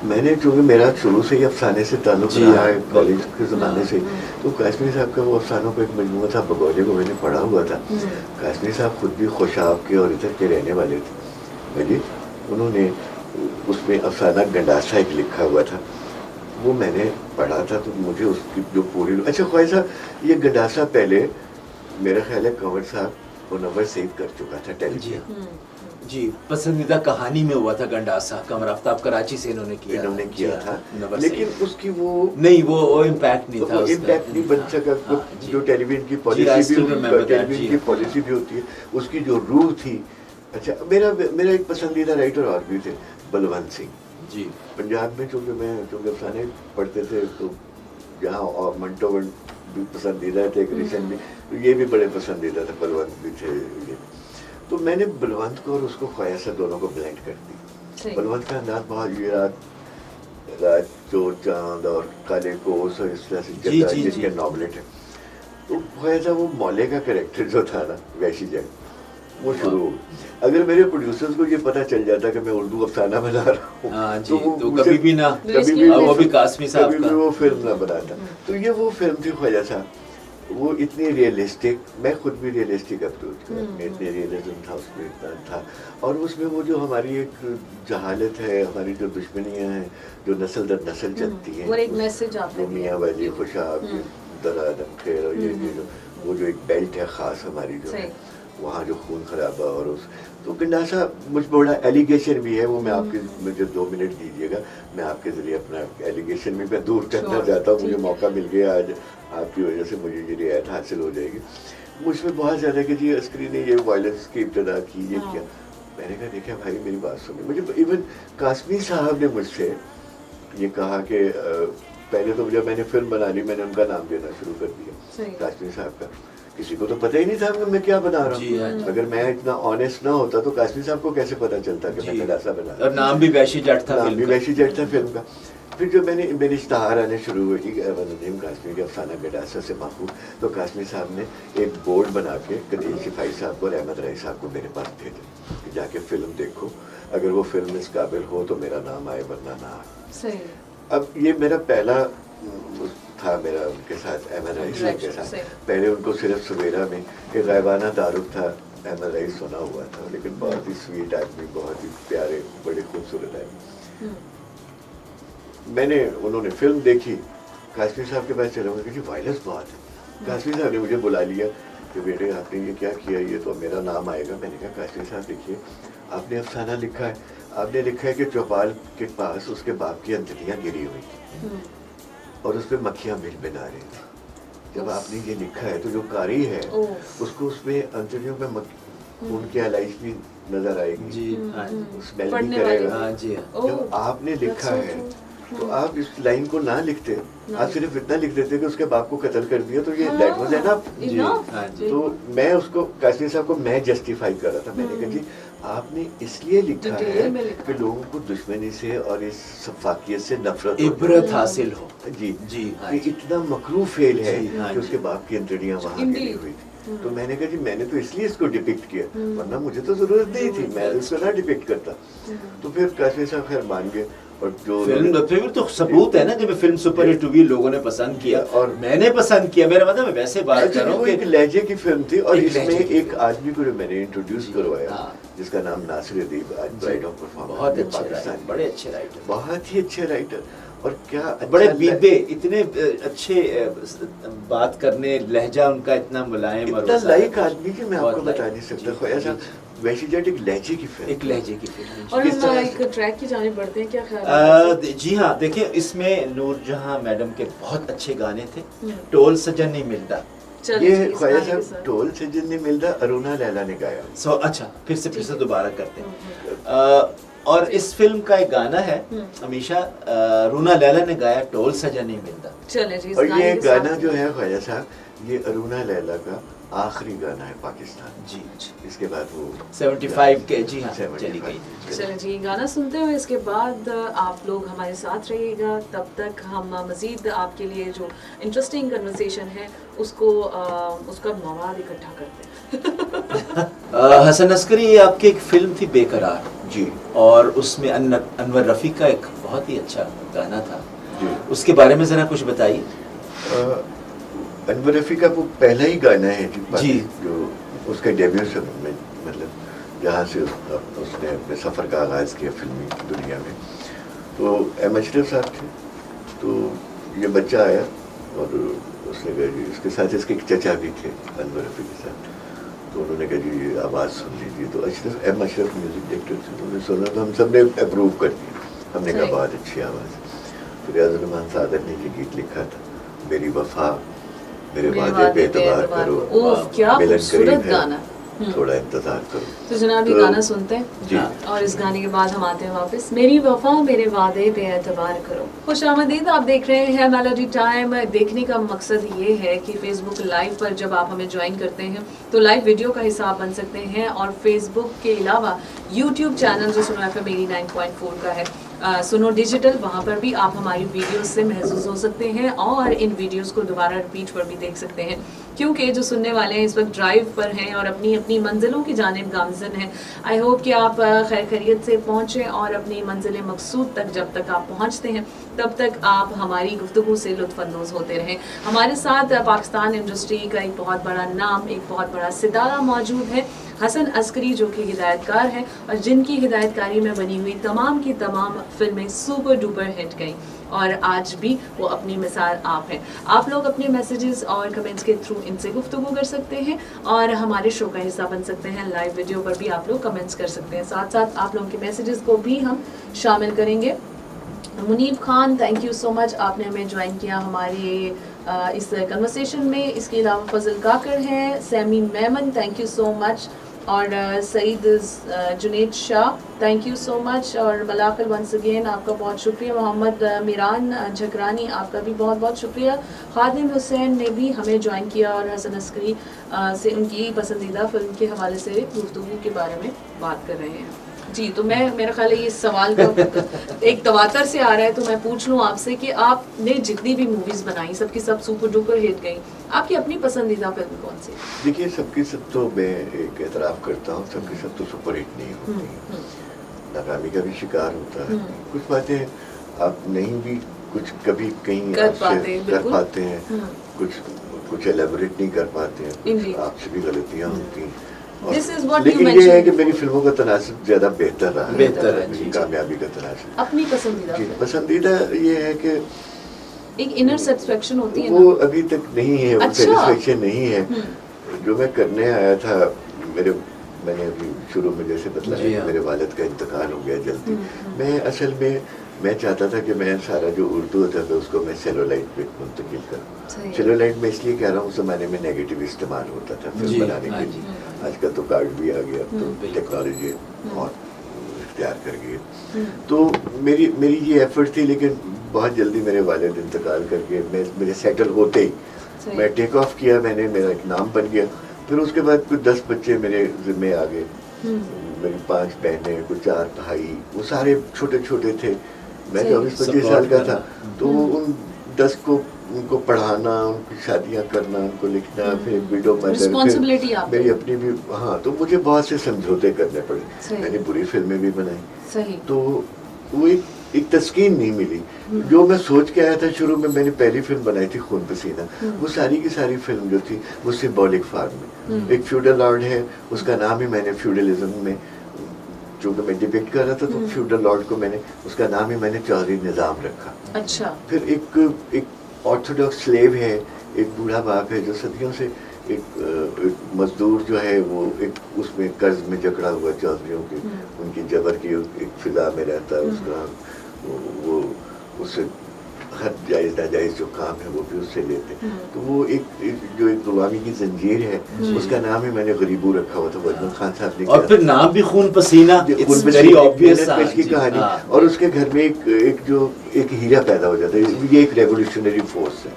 मैंने चूँकि मेरा शुरू से ही अफसाने से ताल्लुक रहा है कॉलेज के ज़माने से, तो काश्मीरी साहब का वो अफसानों का एक मजमूआ था बगौले को मैंने पढ़ा हुआ था। काश्मीरी साहब खुद भी खुशाब के और इधर के रहने वाले थे जी। उन्होंने उसमें अफसाना गंडासा एक लिखा हुआ था, वो मैंने पढ़ा था, तो मुझे उसकी जो पूरी अच्छा ख्वाहिशा, ये गंडासा पहले मेरा ख्याल है कंवर साहब मुनव्वर सईद कर चुका था टेलीविजन जी। पसंदीदा कहानी में हुआ था गंडासा, कमर आफ्ताब कराची से इन्होंने किया था, लेकिन उसकी वो नहीं वो इम्पैक्ट नहीं था, इम्पैक्ट नहीं बन सका। जो टेलीविजन की पॉलिसी भी होती है, उसकी जो रूह थी। अच्छा मेरा एक पसंदीदा राइटर और भी थे, बलवंत सिंह जी। पंजाब में चूँकि अफसाने पढ़ते थे, तो यहाँ और मंटो भी पसंदीदा थे, कृष्ण भी, तो ये भी बड़े पसंदीदा थे, बलवंत भी थे ये। तो मैंने बलवंत को और उसको ख्वाहिशा दोनों को ब्लेंड कर दी। बलवंत का अंदाज बहुत ये रात चोर चांद और काले कोस और इस तरह से जिसके नॉवलेट है, तो ख्वाहिशा वो मौले का कैरेक्टर जो था ना वैसी जगह वो शुरू हो। अगर मेरे प्रोड्यूसर्स को ये पता चल जाता कि मैं उर्दू अफसाना बना रहा हूँ, तो कभी भी वो भी कासमी साहब का वो फिल्म ना बनाता। तो ये वो फिल्म थी ख्वाजा साहब, वो इतनी रियलिस्टिक, मैं खुद भी रियलिस्टिक अप्रोच करता, इतनी रियलिज्म था उसमें, इतना था। और उसमें वो जो हमारी एक जहालत है, हमारी जो दुश्मनियाँ हैं जो नस्ल दर नस्ल चलती हैं, वो एक मैसेज आपने मियाँ वाली खुशाब दरादम खैर, और ये जो वो जो एक बेल्ट है ख़ास हमारी जो है, वहाँ जो खून खराबा और उस तो गंडासा मुझ बड़ा एलिगेशन भी है, वो मैं आपके मुझे 2 मिनट दीजिएगा, मैं आपके ज़रिए अपना एलिगेशन भी मैं दूर करना चाहता हूँ। मुझे मौका मिल गया आज, आपकी वजह से मुझे ये रियायत हासिल हो जाएगी। मुझ में बहुत ज़्यादा कि जी अस्करी ने ये वायलेंस की इब्तदा की, ये किया। मैंने कहा देखा भाई मेरी बात सुनिए, मुझे इवन कासमी साहब ने मुझसे ये कहा कि पहले तो जब मैंने फिल्म बना ली मैंने उनका नाम देना शुरू कर दिया, कासमी साहब का। किसी को तो पता ही नहीं था कि मैं क्या बना रहा हूँ। अगर मैं इतना ऑनेस्ट ना होता तो कासमी साहब को कैसे पता चलता कि मैं गंडासा बना रहा हूँ। नाम भी वैशी जट था, नाम भी वैशी जट था फिल्म का। फिर जब मेरे इश्तहार आने शुरू हुए कि नदीम कासमी के अफसाना गंडासा से माहूर, तो कासमी साहब ने एक बोर्ड बना के कदीर सिपाही साहब को और अहमद राय साहब को मेरे पास भेजा कि जाके फिल्म देखो, अगर वो फिल्म इस काबिल हो तो मेरा नाम आए वरना ना आए। अब ये मेरा पहला था मेरा उनके साथ, अहमद राय साहब के साथ। पहले उनको सिर्फ सवेरा में एक गायबाना तारुफ था, अहमद राय सुना हुआ था, लेकिन बहुत ही स्वीट आदमी, बहुत ही प्यारे, बड़े खूबसूरत आदमी। मैंने उन्होंने फिल्म देखी, कासमी साहब के पास चला कि वायलेंस बहुत है। कासमी साहब ने मुझे बुला लिया कि बेटे आपने ये क्या किया, ये तो मेरा नाम आएगा। मैंने कहा कासमी साहब देखिए, आपने अफसाना लिखा है, आपने लिखा है कि चौपाल के पास उसके बाप की अंतड़ियाँ गिरी हुई थी और उस पर मक्खियाँ बिल बना रही थी। जब आपने ये लिखा है तो जो कारी है उसको उसमें अंतड़ियों में खून की एलाइश भी नजर आएगी, स्मेल भी करेगा। जब आपने लिखा है तो आप इस लाइन को ना लिखते, आप सिर्फ इतना लिख देते कि उसके बाप को कत्ल कर दिया, तो ये दैट वाज एनफ। तो मैं उसको कासमी साहब को मैं जस्टिफाई कर रहा था। मैंने कहा जी आपने इसलिए लिखा है कि लोगों को दुश्मनी से और इस सफाकियत से नफरत इबरत हासिल हो। जी जी इतना मकरू फेल है कि उसके बाप की अंतड़ियां वहाँ गिरी हुई थी। तो मैंने कहा जी मैंने तो इसलिए इसको डिपिक्ट किया, वरना मुझे तो जरूरत नहीं थी, मैं इसको ना डिपिक्ट करता। तो फिर कासमी साहब खैर मान गए। और जो फिल्म तो सबूत है ना कि फिल्म सुपर हिट हुई, लोगों ने पसंद किया और मैंने पसंद किया। मेरा मतलब मैं वैसे बात कर रहा हूँ कि एक लहजे की फिल्म थी और इसमें एक आदमी को मैंने इंट्रोड्यूस करवाया जिसका नाम नासिर अदीब, आज प्राइड ऑफ परफॉर्मेंस, बहुत अच्छे, बड़े अच्छे राइटर, बहुत ही अच्छे राइटर। और क्या बड़े बीबे, इतने अच्छे बात करने, लहजा उनका इतना मुलायम और इतना लाइक आदमी कि मैं आपको बता नहीं सकता। ख्वाजा साहब वैसी जट एक लहजे की फिल्म, एक लहजे की फिल्म। और हम एक ट्रैक की जाने बढ़ते हैं, क्या ख्याल है? जी हाँ, देखिए इसमें नूरजहां मैडम के बहुत अच्छे गाने थे। टोल सजन नहीं मिलता, ये ख्वाजा साहब टोल सजन नहीं मिलता अरुणा लैला ने गाया। अच्छा फिर से दोबारा करते हैं। और इस फिल्म का एक गाना है हमेशा रूना लैला ने गाया, टोल सजा नहीं मिलता। चले जी, इस और गाने ये के गाना साथ- जो है ख्वाजा साहब, ये अरुणा लैला का आखिरी गाना है पाकिस्तान। जी इसके बाद वो 75 के जी हाँ 75 चली गई। चले जी, गाना सुनते हुए इसके बाद आप लोग हमारे साथ रहिएगा। तब तक हम मज़ीद आपके लिए जो इंटरेस्टिंग कन्वर्सेशन है उसका मवाद इकट्ठा करते हैं। हसन अस्करी, ये आपकी एक फिल्म थी बेकरार जी और उसमें अनवर रफ़ी का एक बहुत ही अच्छा गाना था जी। उसके बारे में ज़रा कुछ बताइए। अनवर रफ़ी का वो पहला ही गाना है जी। जो उसका डेब्यू में, मतलब जहाँ से उसने अपने सफ़र का आगाज़ किया फिल्मी दुनिया में। तो एम अशरफ साहब थे, तो ये बच्चा आया और उसने कहा जी, उसके साथ इसके एक चचा भी थे अनवर रफ़ी के साथ, तो उन्होंने कहा जी ये आवाज़ सुन लीजिए। तो एम अशरफ म्यूज़िक डायरेक्टर थे, तो उन्होंने सुना तो हम सब ने अप्रूव कर दिया। हमने कहा सही। बहुत अच्छी आवाज़ है। फिर रियाज़ुल सादत ने ये गीत लिखा था, मेरी वफ़ा मेरे वादे पे एतबार करो, ओह क्या मिलन खूबसूरत करीब है, गाना। थोड़ा इंतजार करो। तो जनाब ये तो- गाना सुनते हैं जी। और इस गाने के बाद हम आते हैं वापस। मेरी वफा मेरे वादे पे एतबार करो। खुशामदीद, आप देख रहे हैं मेलोडी टाइम। देखने का मकसद ये है कि फेसबुक लाइव पर जब आप हमें ज्वाइन करते हैं तो लाइव वीडियो का हिस्सा बन सकते हैं, और फेसबुक के अलावा यूट्यूब चैनल जो सुनो FM 89.4 का है, सुनो डिजिटल, वहाँ पर भी आप हमारी वीडियोस से महसूस हो सकते हैं और इन वीडियोस को दोबारा रिपीट पर भी देख सकते हैं, क्योंकि जो सुनने वाले हैं इस वक्त ड्राइव पर हैं और अपनी अपनी मंजिलों की जानिब गामजन हैं। आई होप कि आप खैर खैरियत से पहुँचें और अपनी मंजिल मकसूद तक जब तक आप पहुँचते हैं तब तक आप हमारी गुफ्तगू से लुत्फ़अंदोज़ होते रहें। हमारे साथ पाकिस्तान इंडस्ट्री का एक बहुत बड़ा नाम, एक बहुत बड़ा सितारा मौजूद है, हसन अस्करी, जो कि हिदायतकार हैं और जिनकी हिदायतकारी में बनी हुई तमाम की तमाम फिल्में सुपर डुपर हिट गई, और आज भी वो अपनी मिसाल आप हैं। आप लोग अपने मैसेजेस और कमेंट्स के थ्रू इनसे गुफ्तगू कर सकते हैं और हमारे शो का हिस्सा बन सकते हैं। लाइव वीडियो पर भी आप लोग कमेंट्स कर सकते हैं, साथ साथ आप लोगों के मैसेजेस को भी हम शामिल करेंगे। Munib Khan, thank you so much, आपने हमें ज्वाइन किया हमारे इस कन्वर्सेशन में। इसके अलावा फजल काकर हैं, Sami Memon, thank you so much, और Saeed Junaid Shah, thank you so much, और मलाकल वंस अगेन आपका बहुत शुक्रिया। मोहम्मद मीरान झकरानी, आपका भी बहुत बहुत शुक्रिया। खादिम हुसैन ने भी हमें ज्वाइन किया और हसन अस्करी से उनकी पसंदीदा फिल्म के हवाले से गुफ्तगू के बारे में बात कर रहे हैं। जी, तो मेरा ख्याल है ये सवाल का एक तवातर से आ रहा है, तो मैं पूछ लूँ आपसे कि आपने जितनी भी मूवीज़ बनाई सबकी सब सुपर डुपर हिट गई, आपकी अपनी पसंदीदा फिल्म कौन सी? देखिए, सबकी सब तो मैं एक एतराफ़ करता हूँ, सबकी सब तो सुपर हिट नहीं होती, नाकामी का भी शिकार होता है। कुछ बातें आप नहीं भी कुछ कभी कहीं कर कर पाते हैं, कुछ एलेबोरेट नहीं कर पाते हैं, Indeed. कुछ आपसे भी गलतियाँ होती हैं। This is what you लेकिन ये mentioned. है कि मेरी फिल्मों का तनासब ज़्यादा बेहतर रहा है, बेहतर है, मेरी जी। कामयाबी का तनासब। अपनी पसंदीदा जी, फिल्म, पसंदीदा ये है कि एक इनर सेटिस्फेक्शन होती है वो ना। अभी तक नहीं है, वो अच्छा। सेटिस्फेक्शन नहीं है। जो मैं करने आया था, मैंने अभी शुरू में जैसे बताया जी कि हाँ। मेरे वालिद का इंतकाल हो गया जल्दी। मैं असल में मैं चाहता था कि मैं सारा जो उर्दू था मैं उसको मैं सेलुलाइट पे मुंतकिल करूँ। सही। सेलुलाइट में इसलिए कह रहा हूँ, उस ज़माने में नेगेटिव इस्तेमाल होता था जी, फिल्म बनाने हाँ के जी। लिए। आजकल तो कार्ड भी आ गया, तो बिल्कुल। टेक्नोलॉजी और इख्तियार कर गई। तो मेरी ये एफर्ट थी, लेकिन बहुत जल्दी मेरे वालिद इंतकाल कर गए। मेरे सेटल होते ही सही। मैं टेक ऑफ किया, मैंने मेरा एक नाम बन गया। फिर उसके बाद कुछ 10 बच्चे मेरे जिम्मे आ गए, मेरी 5 बहनें, कुछ 4 भाई, वो सारे छोटे छोटे थे। मैं सही। 24-25 साल का था, सपोर्ट तो उन 10 को उनको पढ़ाना, उनकी शादियां करना, उनको लिखना, फिर विडो मदर, Responsibility आपकी। मेरी अपनी भी, हाँ, तो मुझे बहुत से समझौते करने पड़े। सही। मैंने बुरी फिल्में भी बनाई, सही। तो वो एक तस्कीन नहीं मिली। जो मैं सोच के आया था शुरू में, मैंने पहली फिल्म बनाई थी खून पसीना, वो सारी की सारी फिल्म जो थी वो सिंबॉलिक फॉर्म में। एक फ्यूडल लॉर्ड है, उसका नाम ही मैंने फ्यूडलिज्म में जो कि मैं डिपिक्ट कर रहा था, तो फ्यूडल लॉर्ड को मैंने उसका नाम ही मैंने चौधरी निज़ाम रखा। अच्छा। फिर एक ऑर्थोडॉक्स स्लेव है, एक बूढ़ा बाप है जो सदियों से एक मजदूर जो है वो एक उसमें कर्ज में जकड़ा हुआ चौधरियों की, उनकी जबर की एक फिजा में रहता है। उसका वो उससे हर जायज़ नाजायज़ जो काम है वो भी उससे लेते हैं। तो वो जो एक गुलामी की जंजीर है उसका नाम ही मैंने गरीबू रखा हुआ था, वजन खान साहब ने और फिर नाम भी खून पसीना, इट्स वेरी ऑब्वियस की कहानी। और उसके घर में एक हीरा पैदा हो जाता है। ये एक रेवोल्यूशनरी फोर्स है।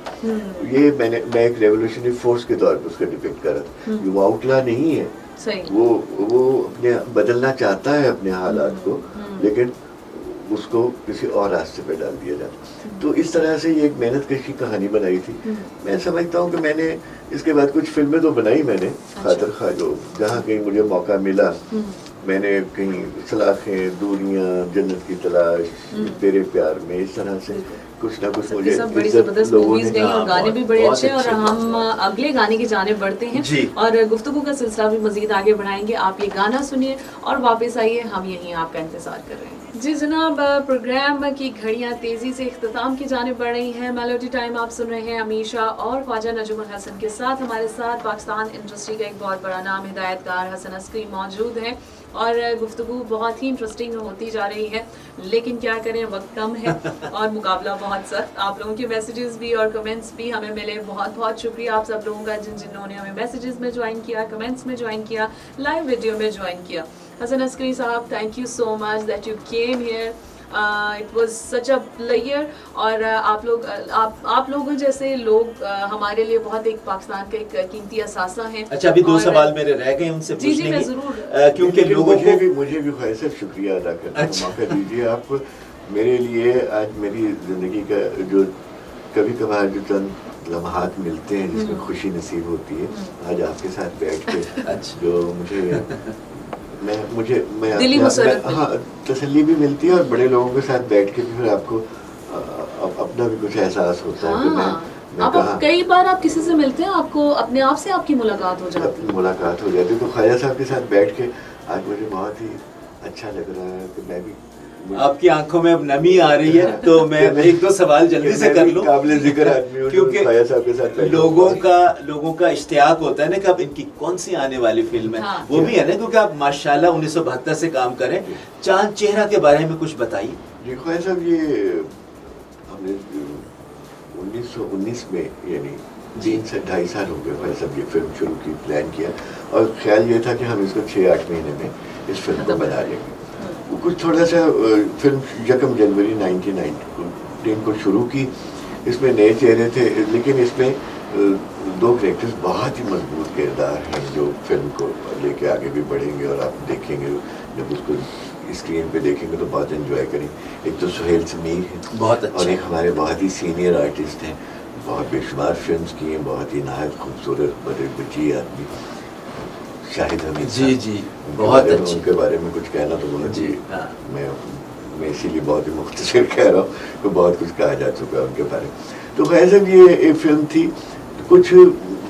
ये मैं एक रेवोल्यूशनरी फोर्स के तौर पर उसका डिपिक्ट कर रहा था। वो आउटला नहीं है, वो अपने बदलना चाहता है अपने हालात को, लेकिन उसको किसी और रास्ते पे डाल दिया जाता। तो इस तरह से ये एक मेहनत कश की कहानी बनाई थी। मैं समझता हूँ कि मैंने इसके बाद कुछ फिल्में तो बनाई मैंने, खातर खा जो जहाँ कहीं मुझे मौका मिला मैंने कहीं सलाखें, दूरियां, जन्नत की तलाश, तेरे प्यार में, इस तरह से कुछ ना कुछ मुझे सब बड़ी जबरदस्त मूवीज गई और गाने भी बड़े अच्छे। और हम अगले गाने की जाने बढ़ते हैं और गुफ्तगू का सिलसिला भी मजीद आगे बढ़ाएंगे। आप ये गाना सुनिए और वापस आइए, हम यहीं आपका इंतजार कर रहे हैं। जी जनाब, प्रोग्राम की घड़ियां तेजी से इख्तिताम की जाने बढ़ रही हैं। मेलोडी टाइम आप सुन रहे हैं अमीशा और ख्वाजा नजुमुल हसन के साथ। हमारे साथ पाकिस्तान इंडस्ट्री का एक बहुत बड़ा नाम हिदायतकार हसन अस्करी मौजूद हैं और गुफ्तगू बहुत ही इंटरेस्टिंग होती जा रही है, लेकिन क्या करें, वक्त कम है और मुकाबला बहुत सख्त। आप लोगों के मैसेजेस भी और कमेंट्स भी हमें मिले, बहुत बहुत शुक्रिया आप सब लोगों का जिन्होंने हमें मैसेजेस में ज्वाइन किया, कमेंट्स में ज्वाइन किया, लाइव वीडियो में ज्वाइन किया। हसन अस्करी साहब, thank you so much that you came here, it was such a player. और आप लोगों जैसे लोग हमारे लिए बहुत एक पाकिस्तान का एक कीमती असासा हैं। अच्छा, अभी 2 सवाल मेरे रह गए, उनसे पूछ लेंगे। मैं जरूर, क्योंकि लोगों मुझे भी ख्वाहिश है, शुक्रिया अदा करने का मौका दीजिए आप मेरे लिए। आज मेरी जिंदगी का जो कभी कभार जो चंद लम्हात मिलते हैं जिसमें खुशी नसीब होती है, आज आपके साथ बैठ के जो मैं दिली मुसरत हाँ तसल्ली भी मिलती है, और बड़े लोगों के साथ बैठ के भी फिर आपको अपना भी कुछ एहसास होता है कि मैं कई बार आप किसी से मिलते हैं, आपको अपने आप से आपकी मुलाकात हो जाती है। तो ख्वाजा साहब के साथ बैठ के आज मुझे बहुत ही अच्छा लग रहा है कि मैं भी, आपकी आंखों में अब नमी आ रही है, तो मैं 1-2 सवाल जल्दी से कर लूं, काबिल जिक्र आदमी हूं, क्योंकि ख्वाजा साहब के साथ लोगों का इश्तियाक होता है ना कि अब इनकी कौन सी आने वाली फिल्म है। वो भी है ना, क्योंकि आप माशाल्लाह 1972 से काम करें। चांद चेहरा के बारे में कुछ बताइए। जी ख्वाजा साहब, ये हमने 1919 में, यानी 3 से 2.5 साल हो गए ख्वाजा साहब ये फिल्म शुरू की, प्लान किया, और ख्याल ये था कि हम इसको 6-8 महीने में इस फिल्म को बना लेंगे। कुछ थोड़ा सा फिल्म 1 जनवरी 1919 को शुरू की। इसमें नए चेहरे थे, लेकिन इसमें 2 कैरेक्टर्स बहुत ही मजबूत किरदार हैं जो फिल्म को लेके आगे भी बढ़ेंगे, और आप देखेंगे जब उसको स्क्रीन पे देखेंगे तो बहुत एंजॉय करेंगे। एक तो सुहेल समीर है, बहुत अच्छा, और एक हमारे बहुत ही सीनियर आर्टिस्ट हैं, बहुत बेशुमार फिल्म्स की हैं, बहुत ही नहायत खूबसूरत बड़े बची आदमी शाहिद हमीद। जी बहुत अच्छे। उनके बारे में कुछ कहना तो बहुत जी, मैं इसीलिए बहुत ही मुख्तसर कह रहा हूँ कि बहुत कुछ कहा जा चुका है उनके बारे में। तो खैर साहब, ये एक फिल्म थी, कुछ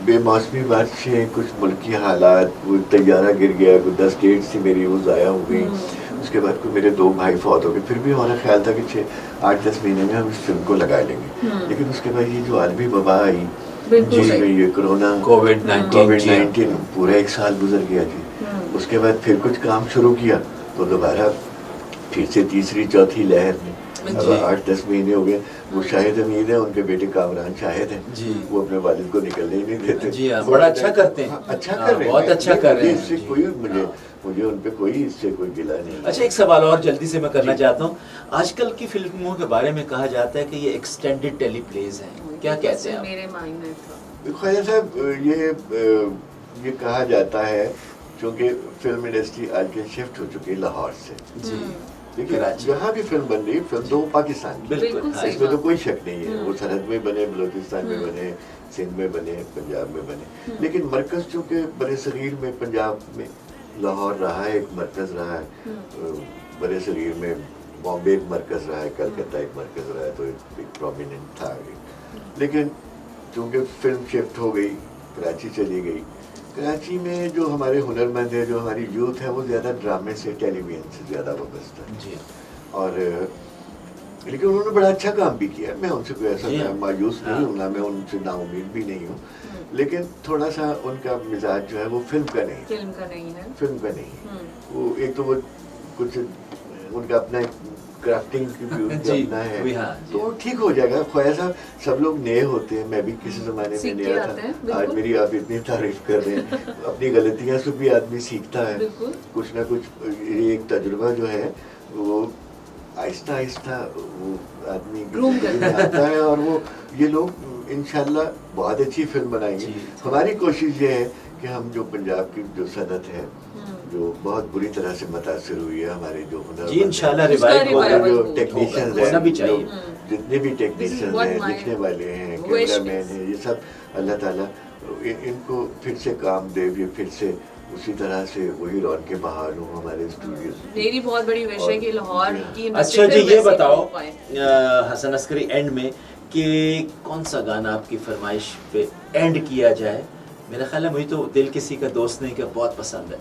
बेमौसमी बारिशें, कुछ मुल्की हालात, वो तैयारा गिर गया, कुछ 10 डेट्स थी मेरी वो ज़ाया हो गई। उसके बाद कोई मेरे 2 भाई फौत हो गए। फिर भी हमारा ख्याल था कि 8-10 महीने में हम इस फिल्म को लगा लेंगे, लेकिन उसके बाद ये जो आलमी वबा आई जी, ये कोरोना कोविड-19 पूरा 1 साल गुजर गया जी। उसके बाद फिर कुछ काम शुरू किया तो दोबारा फिर से तीसरी चौथी लहर में, अब 8-10 महीने हो गए। वो शाहिद हमीद है, उनके बेटे कामरान शाहिद हैं, वो अपने वालिद को निकलने ही नहीं देते जी। बड़ा अच्छा करते हैं, अच्छा कर रहे हैं, बहुत अच्छा कर रहे हैं। इससे कोई मुझे उन पे कोई इससे कोई गिला नहीं। अच्छा, एक सवाल और जल्दी से मैं करना चाहता हूँ। आजकल की फिल्मों के बारे में कहा जाता है कि ये एक्सटेंडेड टेलीप्लेज हैं, क्या कहते हैं? मेरे माइंड में था ख्वाजा साहब, ये कहा जाता है क्योंकि फिल्म इंडस्ट्री आजकल शिफ्ट हो चुकी है लाहौर से जी। देखिए जहाँ भी फिल्म बन रही है, फिल्म तो पाकिस्तान की, बिल्कुल इसमें तो कोई शक नहीं है। वो सरहद में बने, बलूचिस्तान में बने, सिंध में बने, पंजाब में बने, लेकिन मरकज चूँकि बड़े सगीर में पंजाब में लाहौर रहा है, एक मरकज रहा है, बड़े सगीर में बॉम्बे एक मरकज रहा है, कलकत्ता एक मरकज रहा है, तो एक प्रोमिनेंट था। लेकिन चूँकि फिल्म शिफ्ट हो गई, कराची चली गई, कराची में जो हमारे हुनरमंद है, जो हमारी यूथ है, वो ज़्यादा ड्रामे से, टेलीविजन से ज़्यादा वाबस्ता है जी। और लेकिन उन्होंने बड़ा अच्छा काम भी किया, मैं उनसे कोई ऐसा मायूस नहीं हूँ, ना मैं उनसे नाउम्मीद भी नहीं हूँ, लेकिन थोड़ा सा उनका मिजाज जो है वो फिल्म का नहीं है। वो एक तो वो कुछ उनका अपना क्राफ्टिंग की भी उनकी जी, अपना है, भी हाँ, जी। तो ठीक हो जाएगा। ख्वाजा साहब, सब लोग नए होते हैं, मैं भी किसी ज़माने में सीख के नया आते हैं, था। बिल्कुल। आज मेरी आप इतनी तारीफ कर रहे हैं, अपनी गलतियों से भी आदमी सीखता है, बिल्कुल। कुछ ना कुछ। ये एक तजुर्बा जो है वो आहिस्ता आहिस्ता वो आदमी Groom करता है। आता है, और वो ये लोग इंशाल्लाह बहुत अच्छी फिल्म बनाएंगे। जी। हमारी कोशिश ये है कि हम जो पंजाब की जो सनत है, जो बहुत बुरी तरह से मुतासिर हुई है, हमारे जो हुनर जी इंशाल्लाह उसका रिवाइव होगा, revival जो होगा। टेक्नीशियंस होना भी हैं, चाहिए। जो जितने भी टेक्नीशियंस what हैं, my लिखने वाले हैं, wish कैमरामैन is। हैं, ये सब अल्लाह ताला इनको फिर से काम दे, ये फिर से उसी तरह से वही रौनकें बहाल हो हमारे स्टूडियोज की। मेरी बहुत बड़ी विश है कि लाहौर जी हाँ। की अच्छा इंडस्ट्री जी, फिर ये वैसी बताओ हो पाए। हसन अस्करी एंड में कि कौन सा गाना आपकी फरमाइश पे एंड किया जाए? मेरा ख्याल है मुझे तो दिल किसी का दोस्त नहीं का बहुत पसंद है।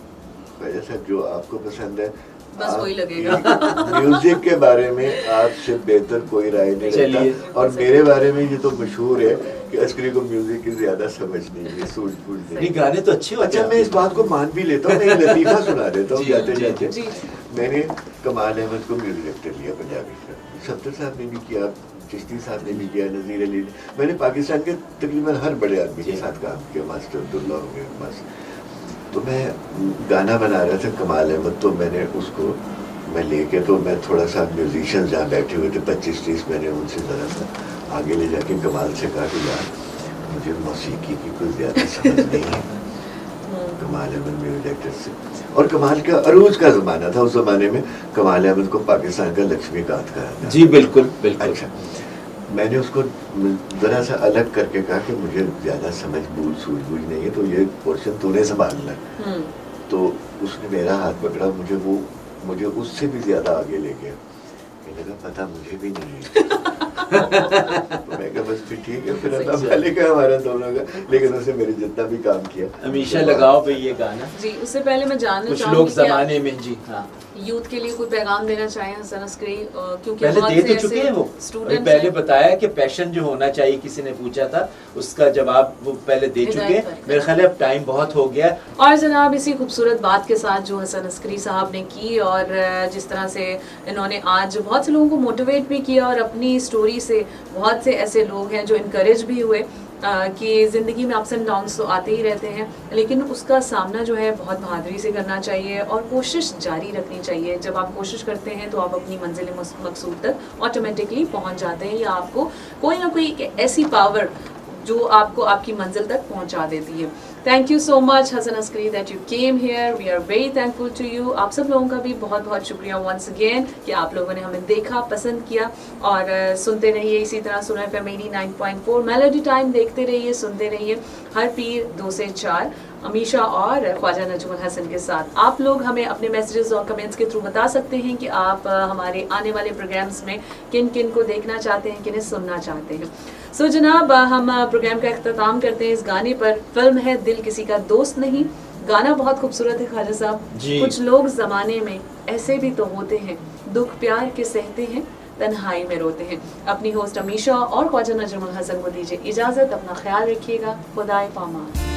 ख्वाजा साहब, जो आपको पसंद है बस वही आप- लगेगा। म्यूजिक के बारे में आपसे बेहतर कोई राय नहीं चलिए। रखता, और मेरे बारे में ये तो मशहूर है कि अस्करी को म्यूजिक की ज्यादा समझ नहीं है, सूझबूझ नहीं, नहीं। गाने तो अच्छे होते अच्छा, हैं मैं इस बात को मान भी लेता हूँ, मैं एक लतीफा सुना देता हूँ जी, जाते जी, जाते। जी। मैंने कमाल अहमद को म्यूजिक डायरेक्टर लिया पंजाबी का, सफ्दर साहब ने भी किया, चिश्ती साहब ने भी किया, नज़ीर अली ने। मैंने पाकिस्तान के तकरीबन हर बड़े आदमी के जी। साथ काम किया, मास्टर अब्दुल्ला हो गए बस। तो मैं गाना बना रहा था कमाल अहमद, तो मैंने उसको मैं लेके, तो मैं थोड़ा सा म्यूजिशियन जहाँ बैठे हुए थे 25-30, मैंने उनसे ज़रा सा आगे ले जाके कमाल से कहा कि यार मुझे मौसीकी की कुछ ज़्यादा समझ नहीं है। कमाल अहमद म्यूजिक डायरेक्टर से, और कमाल का अरूज का ज़माना था उस ज़माने में, कमाल अहमद को पाकिस्तान का लक्ष्मीकांत कहा था। जी बिल्कुल बिल्कुल। अच्छा, मैंने उसको ज़रा सा अलग करके कहा कि मुझे ज़्यादा सूझबूझ नहीं है, तो ये पोर्शन तूने संभालना। तो उसने मेरा हाथ पकड़ा, मुझे उससे भी ज़्यादा आगे ले गया। मैंने कहा पता मुझे भी नहीं है। तो मैं कहा बस फिर ठीक है, फिर अल्लाह मालिक है हमारा दोनों का, लेकिन उसने मेरे जितना भी काम किया हमेशा लगाओ पे ये गाना। जी, उससे पहले मैं जानना कुछ चाहूंगी लोग कि आप जमाने में जी हाँ यूथ के लिए कोई पैगाम देना चाहें हसन अस्करी, क्योंकि पहले बहुत दे से तो ऐसे चुके हैं वो। स्टूडेंट्स पहले हैं। बताया कि पैशन जो होना चाहिए, किसी ने पूछा था, उसका जवाब वो पहले दे चुके हिदायत हैं। कर। मेरे ख्याल है अब टाइम बहुत हो गया। और जनाब इसी खूबसूरत बात के साथ जो हसन अस्करी साहब ने की, और जिस तरह से इन्होंने आज बहुत से लोगों को मोटिवेट भी किया, और अपनी स्टोरी से बहुत से ऐसे लोग हैं जो इनकरेज भी हुए कि ज़िंदगी में अप्स एंड डाउन्स तो आते ही रहते हैं, लेकिन उसका सामना जो है बहुत बहादुरी से करना चाहिए और कोशिश जारी रखनी चाहिए। जब आप कोशिश करते हैं तो आप अपनी मंजिल मकसूद तक ऑटोमेटिकली पहुंच जाते हैं, या आपको कोई ना कोई ऐसी पावर जो आपको आपकी मंजिल तक पहुंचा देती है। Thank you so much Hasan Askari that you came here, we are very thankful to you. आप सब लोगों का भी बहुत बहुत शुक्रिया वंस अगेन कि आप लोगों ने हमें देखा, पसंद किया, और सुनते रहिए इसी तरह सुना FM 89.4 मेलोडी टाइम देखते रहिए, सुनते रहिए हर पीर 2 से 4 अमीशा और ख्वाजा नजमुल हसन के साथ। आप लोग हमें अपने मैसेजेस और कमेंट्स के थ्रू बता सकते हैं कि आप हमारे आने वाले प्रोग्राम्स में किन किन को देखना चाहते हैं, किन्हें सुनना चाहते हैं। सो जनाब, हम प्रोग्राम का अख्ताम करते हैं इस गाने पर। फिल्म है दिल किसी का दोस्त नहीं। गाना बहुत खूबसूरत है ख्वाजा साहब। कुछ लोग जमाने में ऐसे भी तो होते हैं, दुख प्यार के सहते हैं, तन्हाई में रोते हैं। अपनी होस्ट अमीशा और ख्वाजा नजमुल हसन को दीजिए इजाजत, अपना ख्याल रखिएगा, खुदाए पामान।